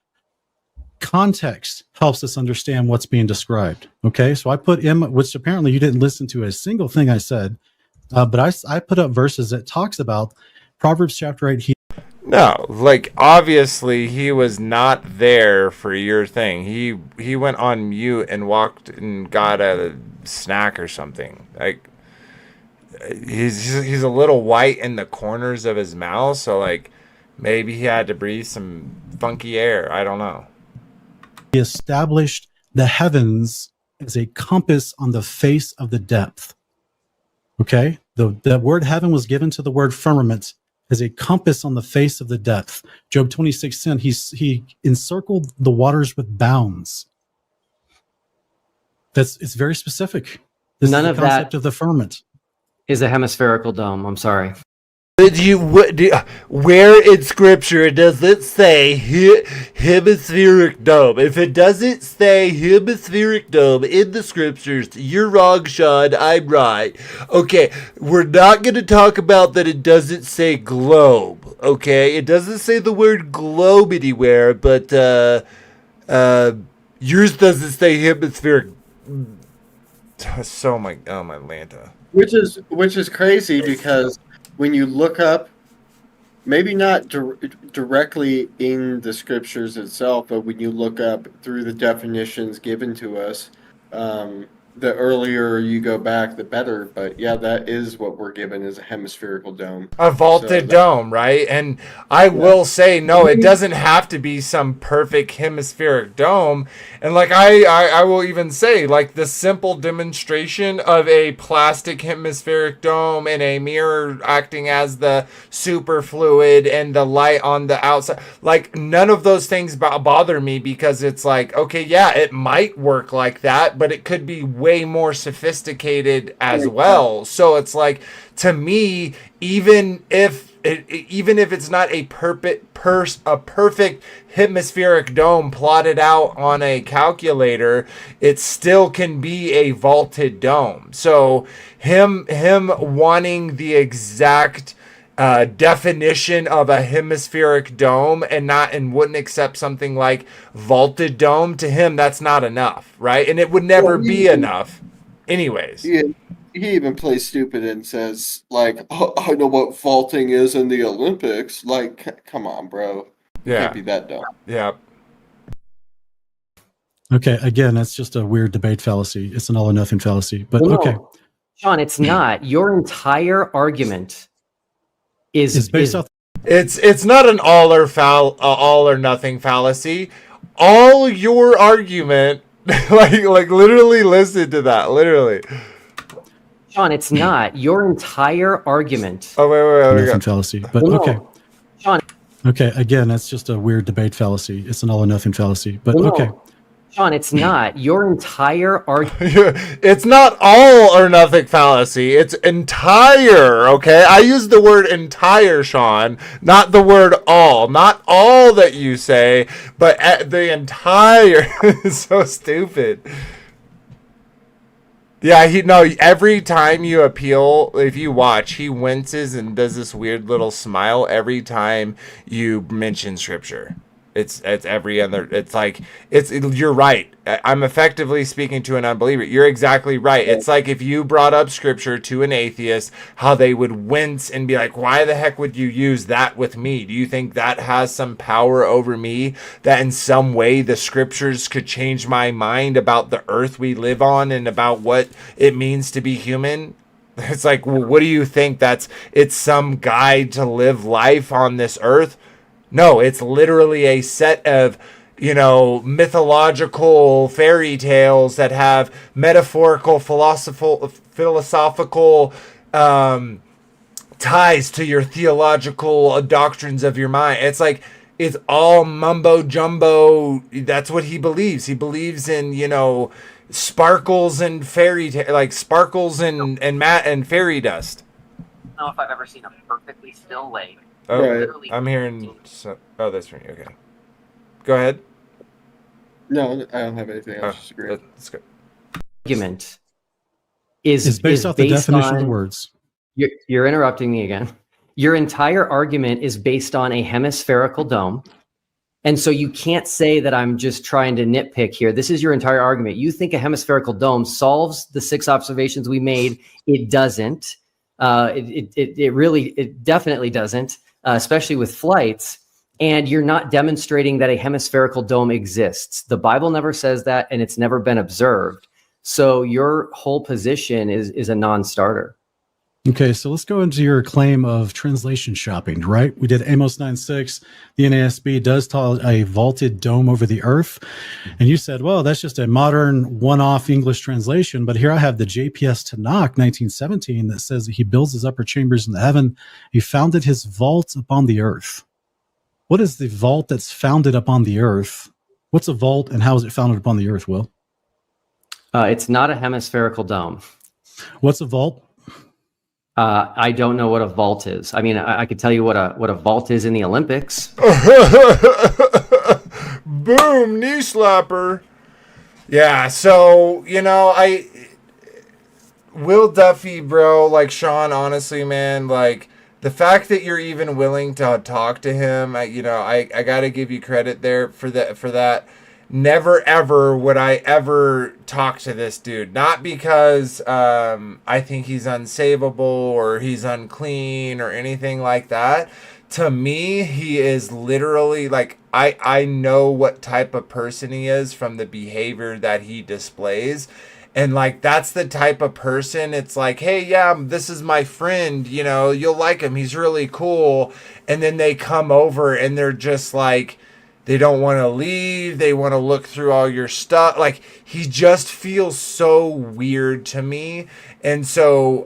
Context helps us understand what's being described. Okay. So I put which apparently you didn't listen to a single thing I said. But I put up verses that talks about Proverbs chapter 8. No, like, obviously he was not there for your thing. He went on mute and walked and got a snack or something. Like, he's a little white in the corners of his mouth, so like maybe he had to breathe some funky air. I don't know. He established the heavens as a compass on the face of the depth. Okay? The word heaven was given to the word firmament as a compass on the face of the depth. Job 26:10, he encircled the waters with bounds. It's very specific. None is of the concept that of the firmament. is a hemispherical dome. I'm sorry. Where in scripture does it say hemispheric dome? If it doesn't say hemispheric dome in the scriptures, you're wrong, Sean. I'm right. Okay, we're not going to talk about that it doesn't say globe. Okay, it doesn't say the word globe anywhere, but yours doesn't say hemispheric. So my Lanta. Which is crazy because when you look up, maybe not directly in the scriptures itself, but when you look up through the definitions given to us, the earlier you go back, the better. But yeah, that is what we're given is a hemispherical dome. A vaulted So dome, right? And I will say, no, it doesn't have to be some perfect hemispheric dome. And like I will even say, like the simple demonstration of a plastic hemispheric dome and a mirror acting as the superfluid and the light on the outside, like none of those things bother me, because it's like, okay, yeah, it might work like that, but it could be way more sophisticated as well. So it's like, to me, even if it's not a perfect hemispheric dome plotted out on a calculator, it still can be a vaulted dome. So him wanting the exact definition of a hemispheric dome and wouldn't accept something like vaulted dome, to him that's not enough, right? And it would never be enough anyways. he even plays stupid and says like, oh, I know what vaulting is in the Olympics. Like, come on, bro. You Yeah. can't be that dumb. Yeah. Okay, again, that's just a weird debate fallacy. It's an all or nothing fallacy. But Well, okay, no, Sean, it's not. Your entire argument it's based off. It's not an all or nothing fallacy. All your argument, like literally listen to that, literally. Sean, it's not. Your entire argument. Oh wait, we Nothing go. fallacy. But Well, no, okay, Sean, okay, again, that's just a weird debate fallacy. It's an all or nothing fallacy. But well, okay, no, Sean, it's not. Your entire argument. It's not all or nothing fallacy. It's entire, okay? I use the word entire, Sean, not the word all. Not all that you say, but the entire. It's so stupid. Yeah, every time you appeal, if you watch, he winces and does this weird little smile every time you mention scripture. It's every other. It's like you're right. I'm effectively speaking to an unbeliever. You're exactly right. It's like if you brought up scripture to an atheist, how they would wince and be like, "Why the heck would you use that with me? Do you think that has some power over me? That in some way the scriptures could change my mind about the earth we live on and about what it means to be human?" It's like, well, what do you think? It's some guide to live life on this earth? No, it's literally a set of, mythological fairy tales that have metaphorical, philosophical ties to your theological doctrines of your mind. It's like, it's all mumbo jumbo. That's what he believes. He believes in, sparkles and sparkles and fairy dust. I don't know if I've ever seen a perfectly still lake. Oh, Right. I'm hearing. That's right. Okay, go ahead. No, I don't have anything else. Just agree. Let's go. Argument is based off the definition of the on- words. You're interrupting me again. Your entire argument is based on a hemispherical dome. And so you can't say that I'm just trying to nitpick here. This is your entire argument. You think a hemispherical dome solves the 6 observations we made. It doesn't. It definitely doesn't, especially with flights. And you're not demonstrating that a hemispherical dome exists. The Bible never says that, and it's never been observed. So your whole position is a non-starter. Okay, so let's go into your claim of translation shopping, right? We did Amos 9:6. The NASB does tell a vaulted dome over the earth. And you said, well, that's just a modern one-off English translation. But here I have the JPS Tanakh 1917 that says that he builds his upper chambers in the heaven. He founded his vault upon the earth. What is the vault that's founded upon the earth? What's a vault and how is it founded upon the earth, Will? It's not a hemispherical dome. What's a vault? I don't know what a vault is. I mean, I could tell you what a vault is in the Olympics. Boom, knee slapper. Yeah, so, Will Duffy, bro, like Sean, honestly, man, like the fact that you're even willing to talk to him, I got to give you credit there for that. Never ever would I ever talk to this dude. Not because I think he's unsavable or he's unclean or anything like that. To me, he is literally like, I know what type of person he is from the behavior that he displays. And like, that's the type of person, it's like, hey, yeah, this is my friend, you know, you'll like him, he's really cool. And then they come over and they're just like, they don't want to leave, they want to look through all your stuff. Like, he just feels so weird to me. And so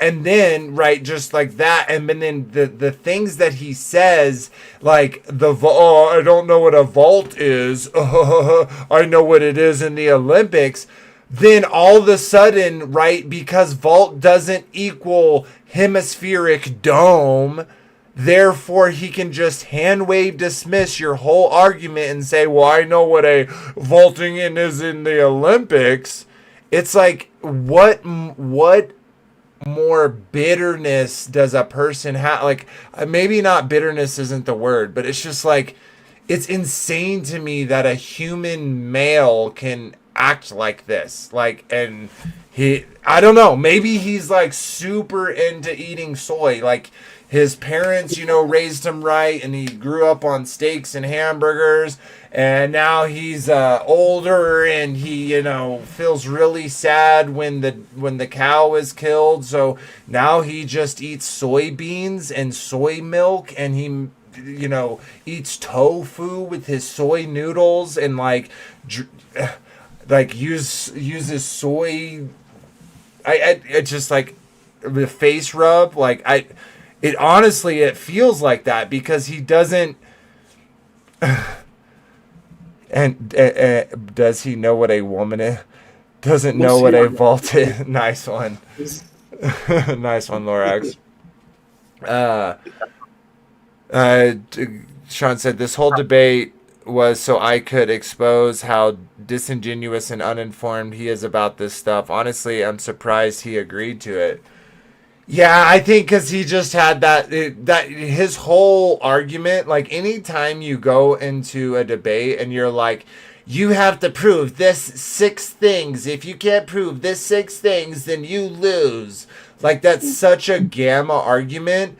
and then, right, just like that, and then the things that he says, like I don't know what a vault is. I know what it is in the Olympics. Then all of a sudden, right, because vault doesn't equal hemispheric dome, therefore he can just hand wave dismiss your whole argument and say, well, I know what a vaulting in is in the Olympics. It's like, what more bitterness does a person have? Like, maybe not bitterness isn't the word, but it's just like, it's insane to me that a human male can act like this. Like, and I don't know, maybe he's like super into eating soy. Like, his parents, you know, raised him right, and he grew up on steaks and hamburgers, and now he's older, and he, you know, feels really sad when the cow is killed, so now he just eats soybeans and soy milk, and he, you know, eats tofu with his soy noodles, and like uses soy. I just like the face rub, like it honestly, it feels like that because he doesn't. And does he know what a woman is? Doesn't know what a vault is. Nice one. Nice one, Lorax. Sean said this whole debate was so I could expose how disingenuous and uninformed he is about this stuff. Honestly, I'm surprised he agreed to it. Yeah, I think because he just had that his whole argument, like anytime you go into a debate and you're like, you have to prove this 6 things. If you can't prove this 6 things, then you lose. Like, that's such a gamma argument.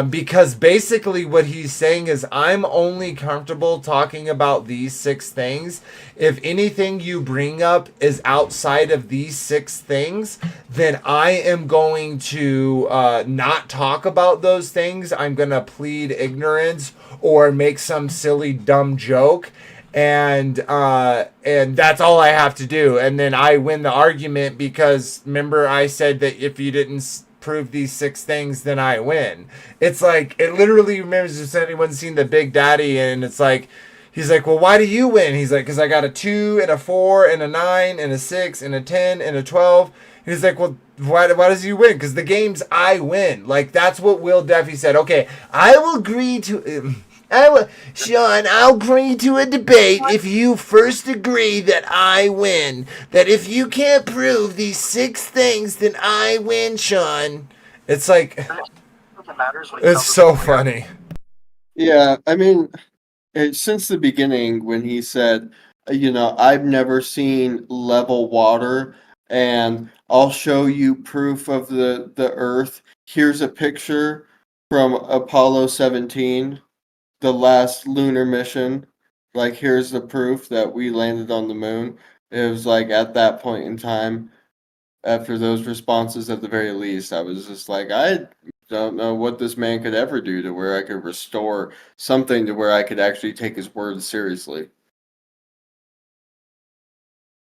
Because basically what he's saying is, I'm only comfortable talking about these 6 things. If anything you bring up is outside of these 6 things, then I am going to not talk about those things. I'm going to plead ignorance or make some silly dumb joke. And that's all I have to do. And then I win the argument because, remember, I said that if you didn't prove these 6 things, then I win. It's like, it literally remembers if anyone's seen The Big Daddy, and it's like, he's like, well, why do you win? He's like, because I got a 2 and a 4 and a 9 and a 6 and a 10 and a 12. And he's like, well, why does you win? Because the games I win. Like, that's what Will Duffy said. Okay, I will agree to... Sean, I'll agree to a debate if you first agree that I win. That if you can't prove these 6 things, then I win, Sean. It's like, it's so funny. Yeah, I mean, since the beginning when he said, you know, I've never seen level water, and I'll show you proof of the Earth. Here's a picture from Apollo 17. The last lunar mission, like, here's the proof that we landed on the moon. It was like, at that point in time, after those responses, at the very least, I was just like, I don't know what this man could ever do to where I could restore something to where I could actually take his words seriously.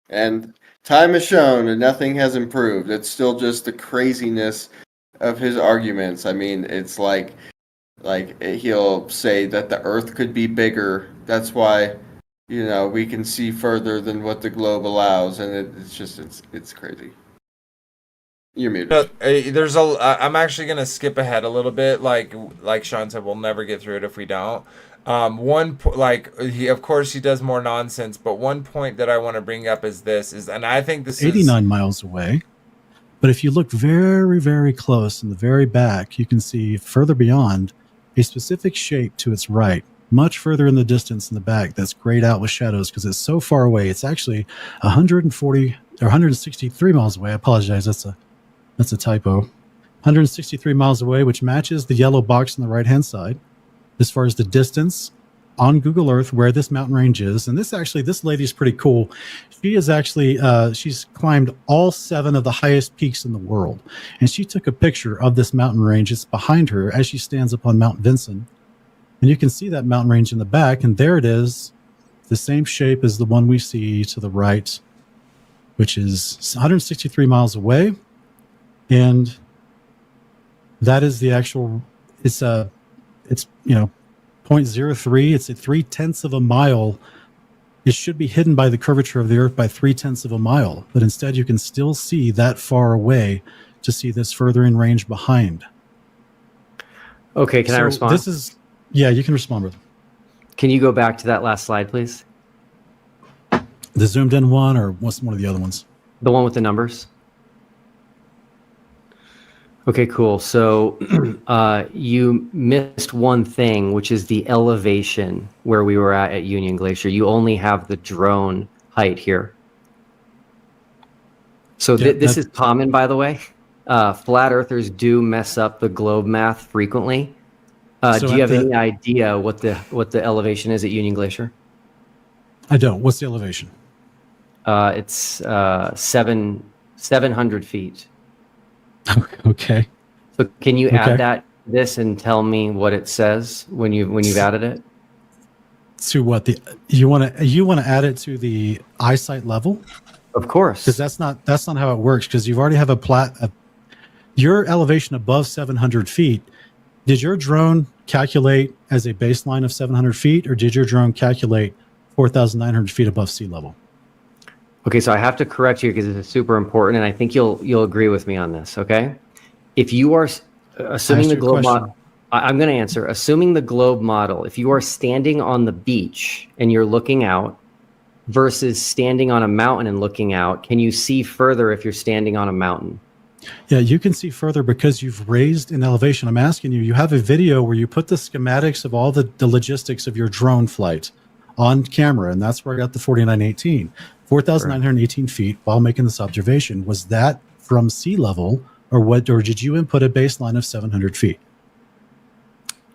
And time has shown that nothing has improved. It's still just the craziness of his arguments. I mean, it's like he'll say that the Earth could be bigger. That's why, you know, we can see further than what the globe allows, and it's crazy. You're muted. I'm actually gonna skip ahead a little bit. Like Sean said, we'll never get through it if we don't. Of course he does more nonsense, but one point that I want to bring up is this, and I think this 89 miles away. But if you look very, very close in the very back, you can see further beyond a specific shape to its right, much further in the distance in the back, that's grayed out with shadows because it's so far away. It's actually 140 or 163 miles away. I apologize. That's a typo. 163 miles away, which matches the yellow box on the right-hand side as far as the distance on Google Earth where this mountain range is. And this lady is pretty cool. She is actually, she's climbed all 7 of the highest peaks in the world. And she took a picture of this mountain range. It's behind her as she stands up on Mount Vinson. And you can see that mountain range in the back. And there it is, the same shape as the one we see to the right, which is 163 miles away. And that is the actual, it's 0.03. It's at 0.3 of a mile. It should be hidden by the curvature of the Earth by 0.3 of a mile, but instead you can still see that far away to see this further in range behind. Okay, can I respond? Yeah, you can respond, brother. Can you go back to that last slide, please? The zoomed in one, or what's one of the other ones? The one with the numbers. Okay, cool. So you missed one thing, which is the elevation where we were at Union Glacier. You only have the drone height here. So this is common, by the way. Flat earthers do mess up the globe math frequently. Do you have any idea what the elevation is at Union Glacier? I don't. What's the elevation? It's 700 feet. Okay. So can you add that to this and tell me what it says when you've added it? To what you want to add it to the eyesight level? Of course. Because that's not how it works. Because you've already have your elevation above 700 feet. Did your drone calculate as a baseline of 700 feet, or did your drone calculate 4,900 feet above sea level? Okay, so I have to correct you because this is super important, and I think you'll agree with me on this. Okay, if you are assuming the globe model, I'm going to answer. Assuming the globe model, if you are standing on the beach and you're looking out versus standing on a mountain and looking out, can you see further if you're standing on a mountain? Yeah, you can see further because you've raised in elevation. I'm asking you. You have a video where you put the schematics of all the logistics of your drone flight on camera, and that's where I got the 4918. 4,918 feet while making this observation. Was that from sea level, or did you input a baseline of 700 feet?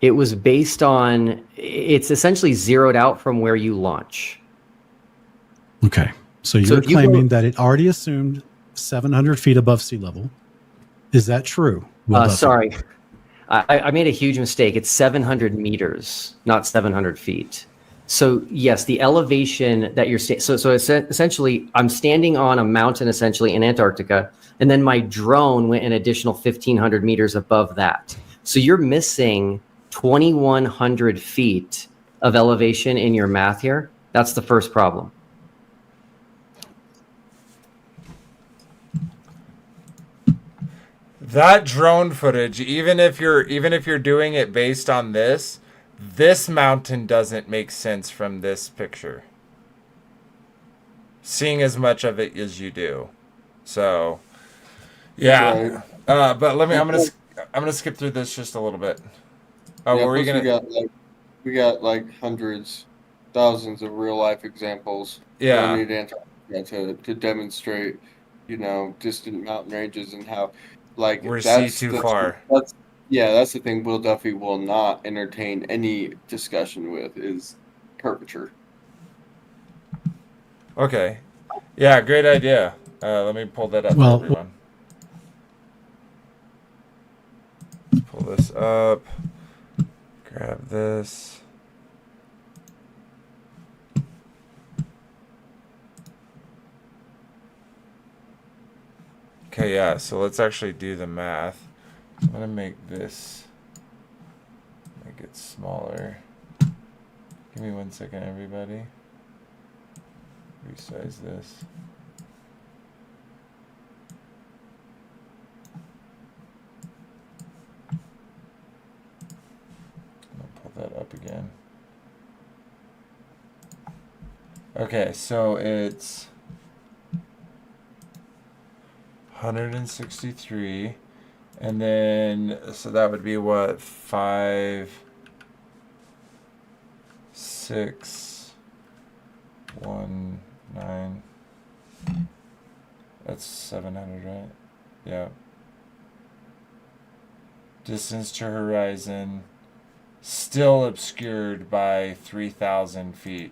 It was based on, it's essentially zeroed out from where you launch. Okay. So you're claiming that it already assumed 700 feet above sea level. Is that true? Sorry. I made a huge mistake. It's 700 meters, not 700 feet. So yes, the elevation that you're so it's essentially I'm standing on a mountain essentially in Antarctica, and then my drone went an additional 1,500 meters above that. So you're missing 2,100 feet of elevation in your math here. That's the first problem. That drone footage, even if you're doing it based on this mountain doesn't make sense from this picture. Seeing as much of it as you do. So, yeah. Right. But I'm gonna skip through this just a little bit. Oh, yeah, were you gonna? We got like hundreds, thousands of real life examples. Yeah. We need Antarctica to demonstrate, distant mountain ranges and how, like, we're too far. That's the thing Will Duffy will not entertain any discussion with is curvature. Okay. Yeah, great idea. Let me pull that up for everyone. Let's pull this up. Grab this. Okay, yeah, so let's actually do the math. I'm going to make it smaller. Give me 1 second, everybody. Resize this. I'll pull that up again. Okay, so it's 163. And then, so that would be what, 5, 6, 1, 9. That's 700, right? Yeah. Distance to horizon still obscured by 3,000 feet.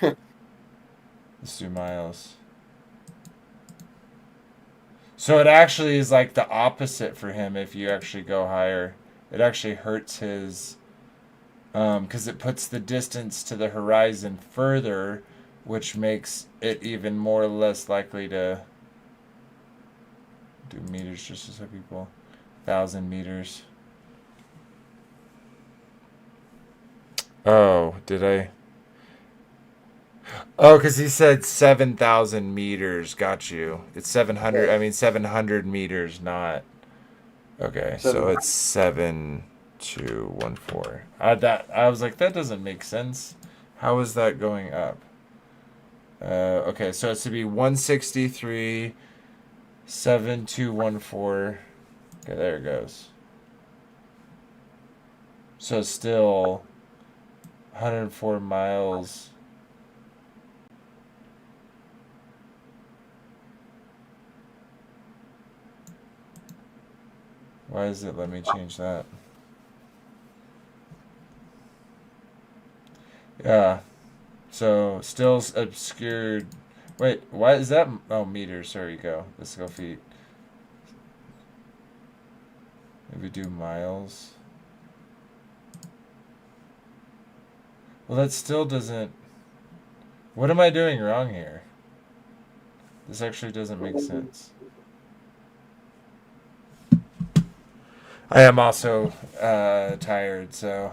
Let's do miles. So it actually is like the opposite for him if you actually go higher. It actually hurts his, because it puts the distance to the horizon further, which makes it even more or less likely to do meters just to some people. 1,000 meters. Oh, did I? Oh, because he said 7,000 meters. Got you. It's 700. I mean, 700 meters, not. Okay, so it's 7,214. I was like, that doesn't make sense. How is that going up? Okay, so it's to be 163, 7,214. Okay, there it goes. So still 104 miles. Why is it let me change that? Yeah. So still obscured. Wait, why is that? Oh, meters. There you go. Let's go feet. Maybe do miles. Well, that still doesn't. What am I doing wrong here? This actually doesn't make sense. I am also tired, so.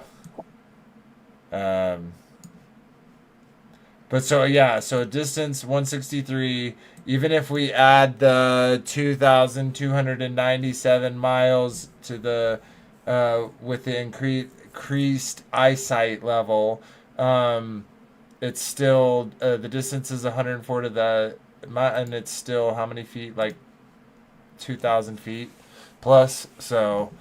But so yeah, so distance 163. Even if we add the 2,297 miles to the with the increased eyesight level, it's still the distance is 104 to the and it's still how many feet? Like 2,000 feet plus. So.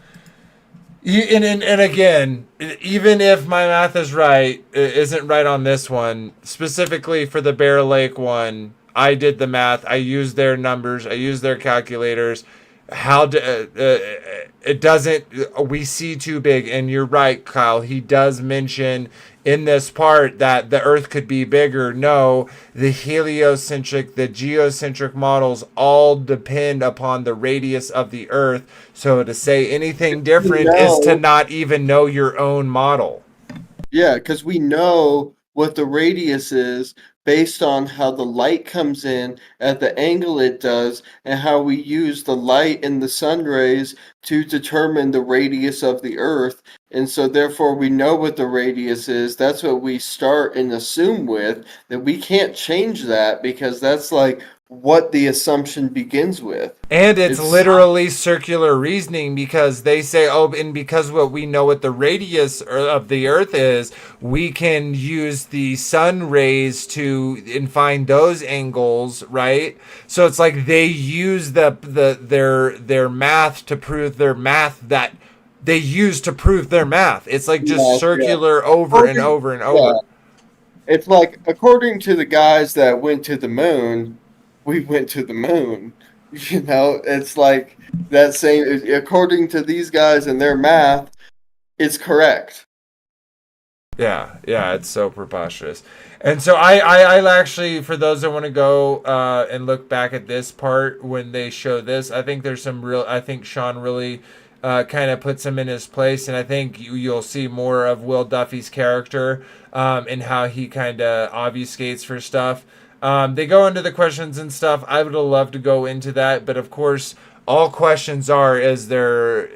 And again, even if my math is right, it isn't right on this one. Specifically for the Bear Lake one, I did the math. I used their numbers. I used their calculators. It doesn't. We see too big, and you're right, Kyle. He does mention in this part that the Earth could be bigger. No, the heliocentric, the geocentric models all depend upon the radius of the Earth. So to say anything different is to not even know your own model. Yeah, because we know what the radius is based on how the light comes in at the angle it does and how we use the light and the sun rays to determine the radius of the Earth. And so therefore we know what the radius is. That's what we start and assume with, that we can't change that because that's like what the assumption begins with. And it's literally circular reasoning because they say, oh, and because what we know what the radius of the Earth is, we can use the sun rays to and find those angles, right? So it's like they use their math to prove their math that they use to prove their math. It's like just circular over and over and over. Yeah. It's like according to the guys that went to the moon, we went to the moon. You know, it's like that same, according to these guys and their math, it's correct. Yeah, it's so preposterous. And so I actually, for those that want to go and look back at this part when they show this, I think there's some I think Sean really kind of puts him in his place, and I think you'll see more of Will Duffy's character and how he kind of obfuscates for stuff. They go into the questions and stuff. I would have loved to go into that, but of course, all questions is there,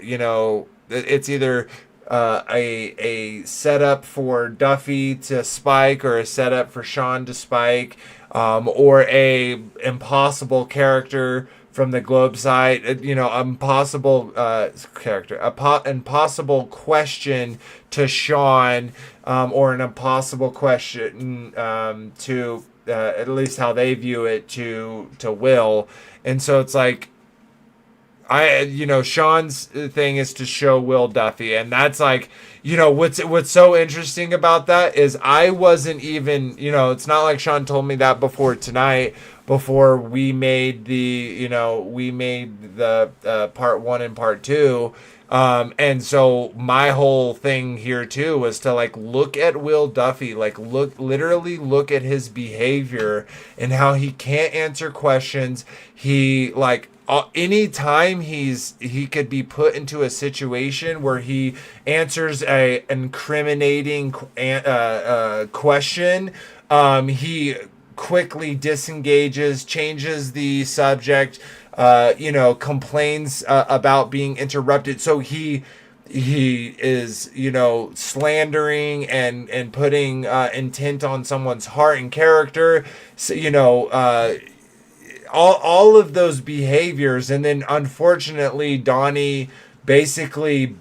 it's either a setup for Duffy to spike or a setup for Sean to spike, or a impossible character from the Globe side, impossible impossible question to Sean, or an impossible question to at least how they view it to Will. And so it's like Sean's thing is to show Will Duffy, and that's like, what's so interesting about that is I wasn't even, it's not like Sean told me that before tonight, before we made the part 1 and part 2. And so my whole thing here too was to like look at Will Duffy, like literally look at his behavior and how he can't answer questions. He like anytime he could be put into a situation where he answers a incriminating question, he quickly disengages, changes the subject, complains about being interrupted. So he is, slandering and putting intent on someone's heart and character. So, all of those behaviors. And then unfortunately, Donnie basically,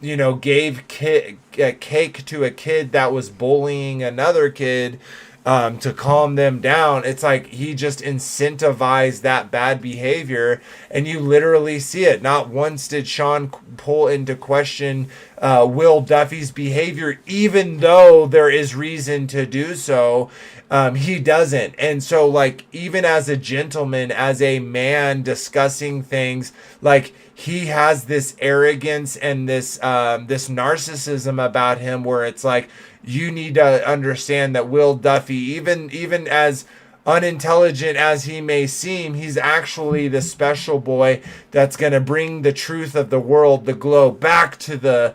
gave a cake to a kid that was bullying another kid, to calm them down. It's like he just incentivized that bad behavior, and you literally see it. Not once did Sean pull into question Will Duffy's behavior, even though there is reason to do so. He doesn't. And so, like, even as a gentleman, as a man discussing things, like, he has this arrogance and this narcissism about him, where it's like, you need to understand that Will Duffy, even as unintelligent as he may seem, he's actually the special boy that's going to bring the truth of the world, the globe, back to the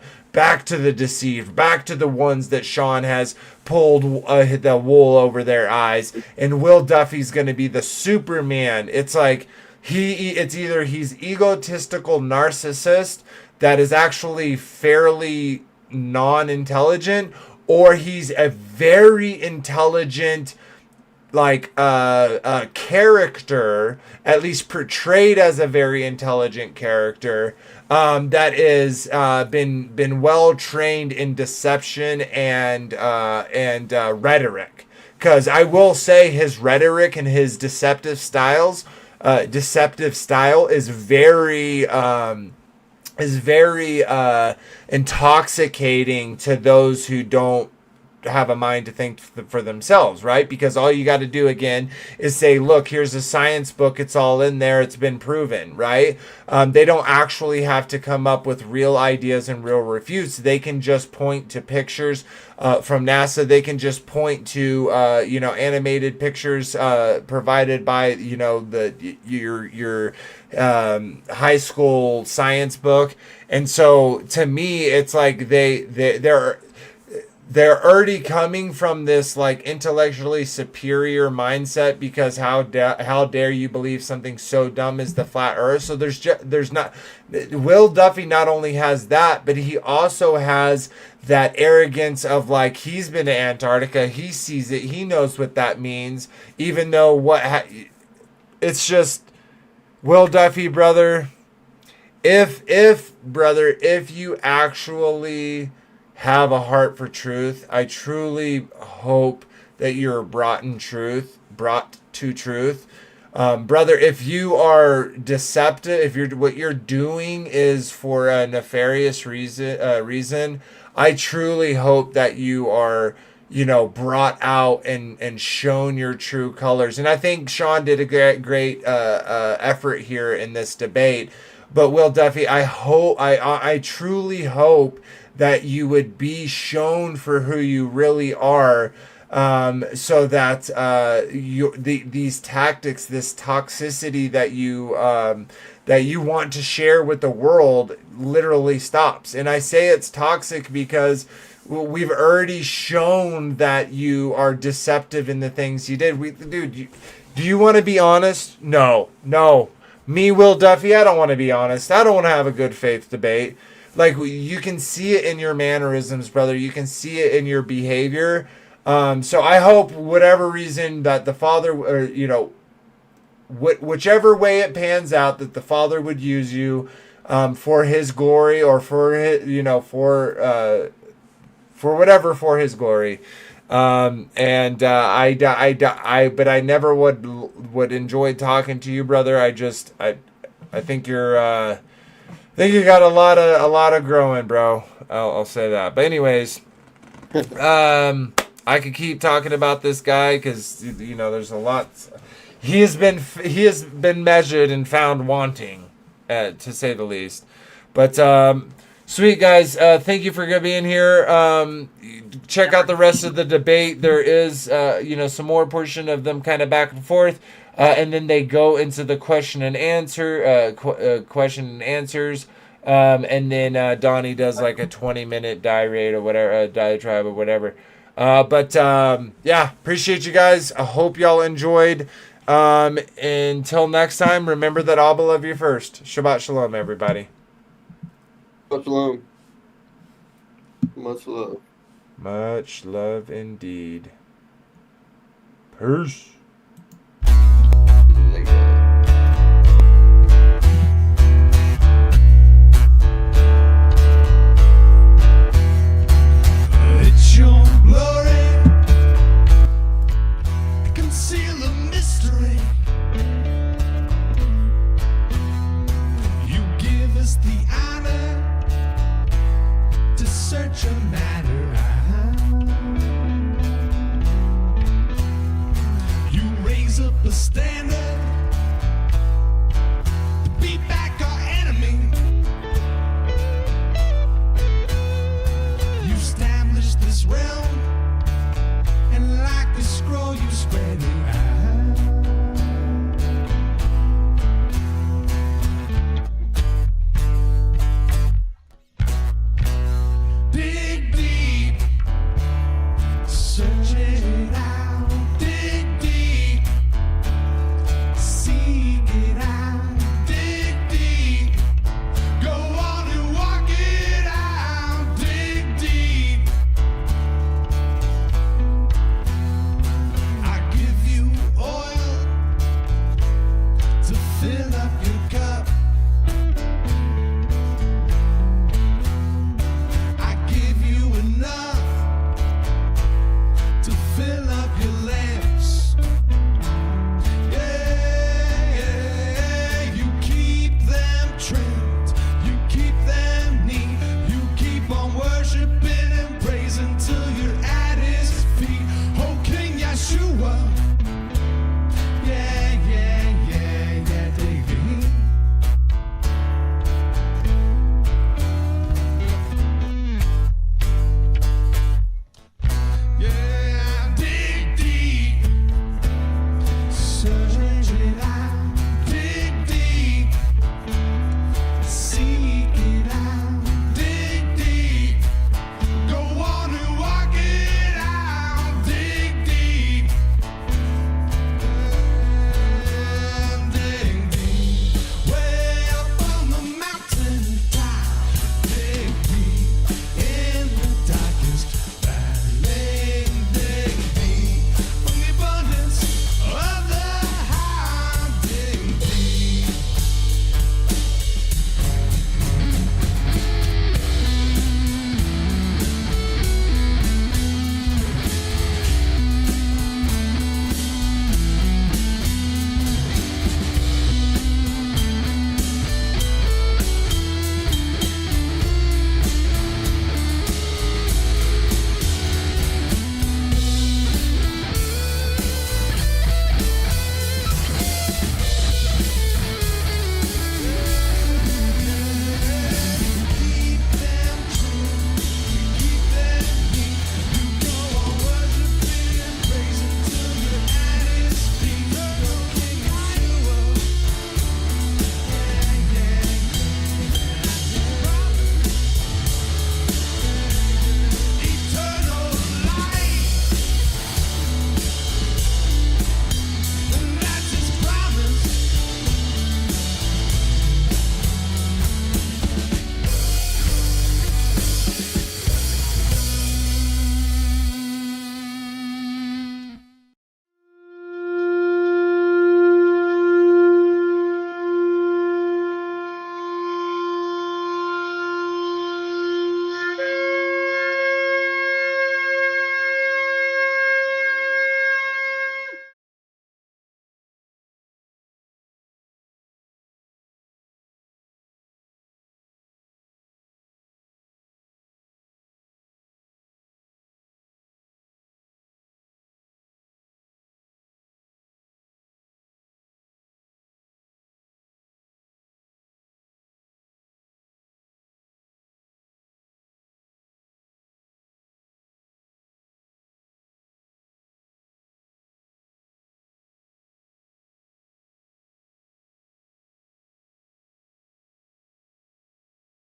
deceived, back to the ones that Sean has pulled the wool over their eyes. And Will Duffy's going to be the Superman. It's like it's either he's egotistical narcissist that is actually fairly non-intelligent, or he's a very intelligent, like character, at least portrayed as a very intelligent character, that is been well trained in deception and rhetoric. Because I will say his rhetoric and his deceptive style is very intoxicating to those who don't have a mind to think for themselves, right? Because all you got to do again is say, look, here's a science book, it's all in there, it's been proven, right? They don't actually have to come up with real ideas and real refutes. They can just point to pictures from NASA. They can just point to animated pictures provided by your high school science book. And so to me, it's like they're already coming from this like intellectually superior mindset, because how dare you believe something so dumb as the flat earth. So there's not, Will Duffy not only has that, but he also has that arrogance of like, he's been to Antarctica, he sees it, he knows what that means, even though it's just, Will Duffy, brother, if you actually have a heart for truth, I truly hope that you're brought to truth. Brother, if you are deceptive, what you're doing is for a nefarious reason, I truly hope that you are, brought out and shown your true colors. And I think Sean did a great effort here in this debate. But Will Duffy, I truly hope that you would be shown for who you really are, so that these tactics, this toxicity that you want to share with the world, literally stops. And I say it's toxic because we've already shown that you are deceptive in the things you did. Do you want to be honest? No. Me, Will Duffy, I don't want to be honest. I don't want to have a good faith debate. Like, you can see it in your mannerisms, brother. You can see it in your behavior. So I hope, whatever reason that the Father, or, whichever way it pans out, that the Father would use you for His glory, or for His, for whatever, for His glory. But I never would enjoy talking to you, brother. I think you're. I think you got a lot of growing, bro. I'll say that. But anyways, I could keep talking about this guy because there's a lot. He has been measured and found wanting, to say the least. But sweet guys, thank you for being here. Check out the rest of the debate. There is some more portion of them kind of back and forth, and then they go into the question and answers, and then Donnie does like a 20-minute diatribe or whatever. Yeah, appreciate you guys. I hope y'all enjoyed. Until next time, remember that ABBA love you first. Shabbat shalom, everybody. Much love. Much love. Much love indeed. Peace. It's your glory, conceal the mystery. You give us the honor to search a matter. You raise up a standard to beat back our enemy. You establish this realm, and like a scroll you spread it out.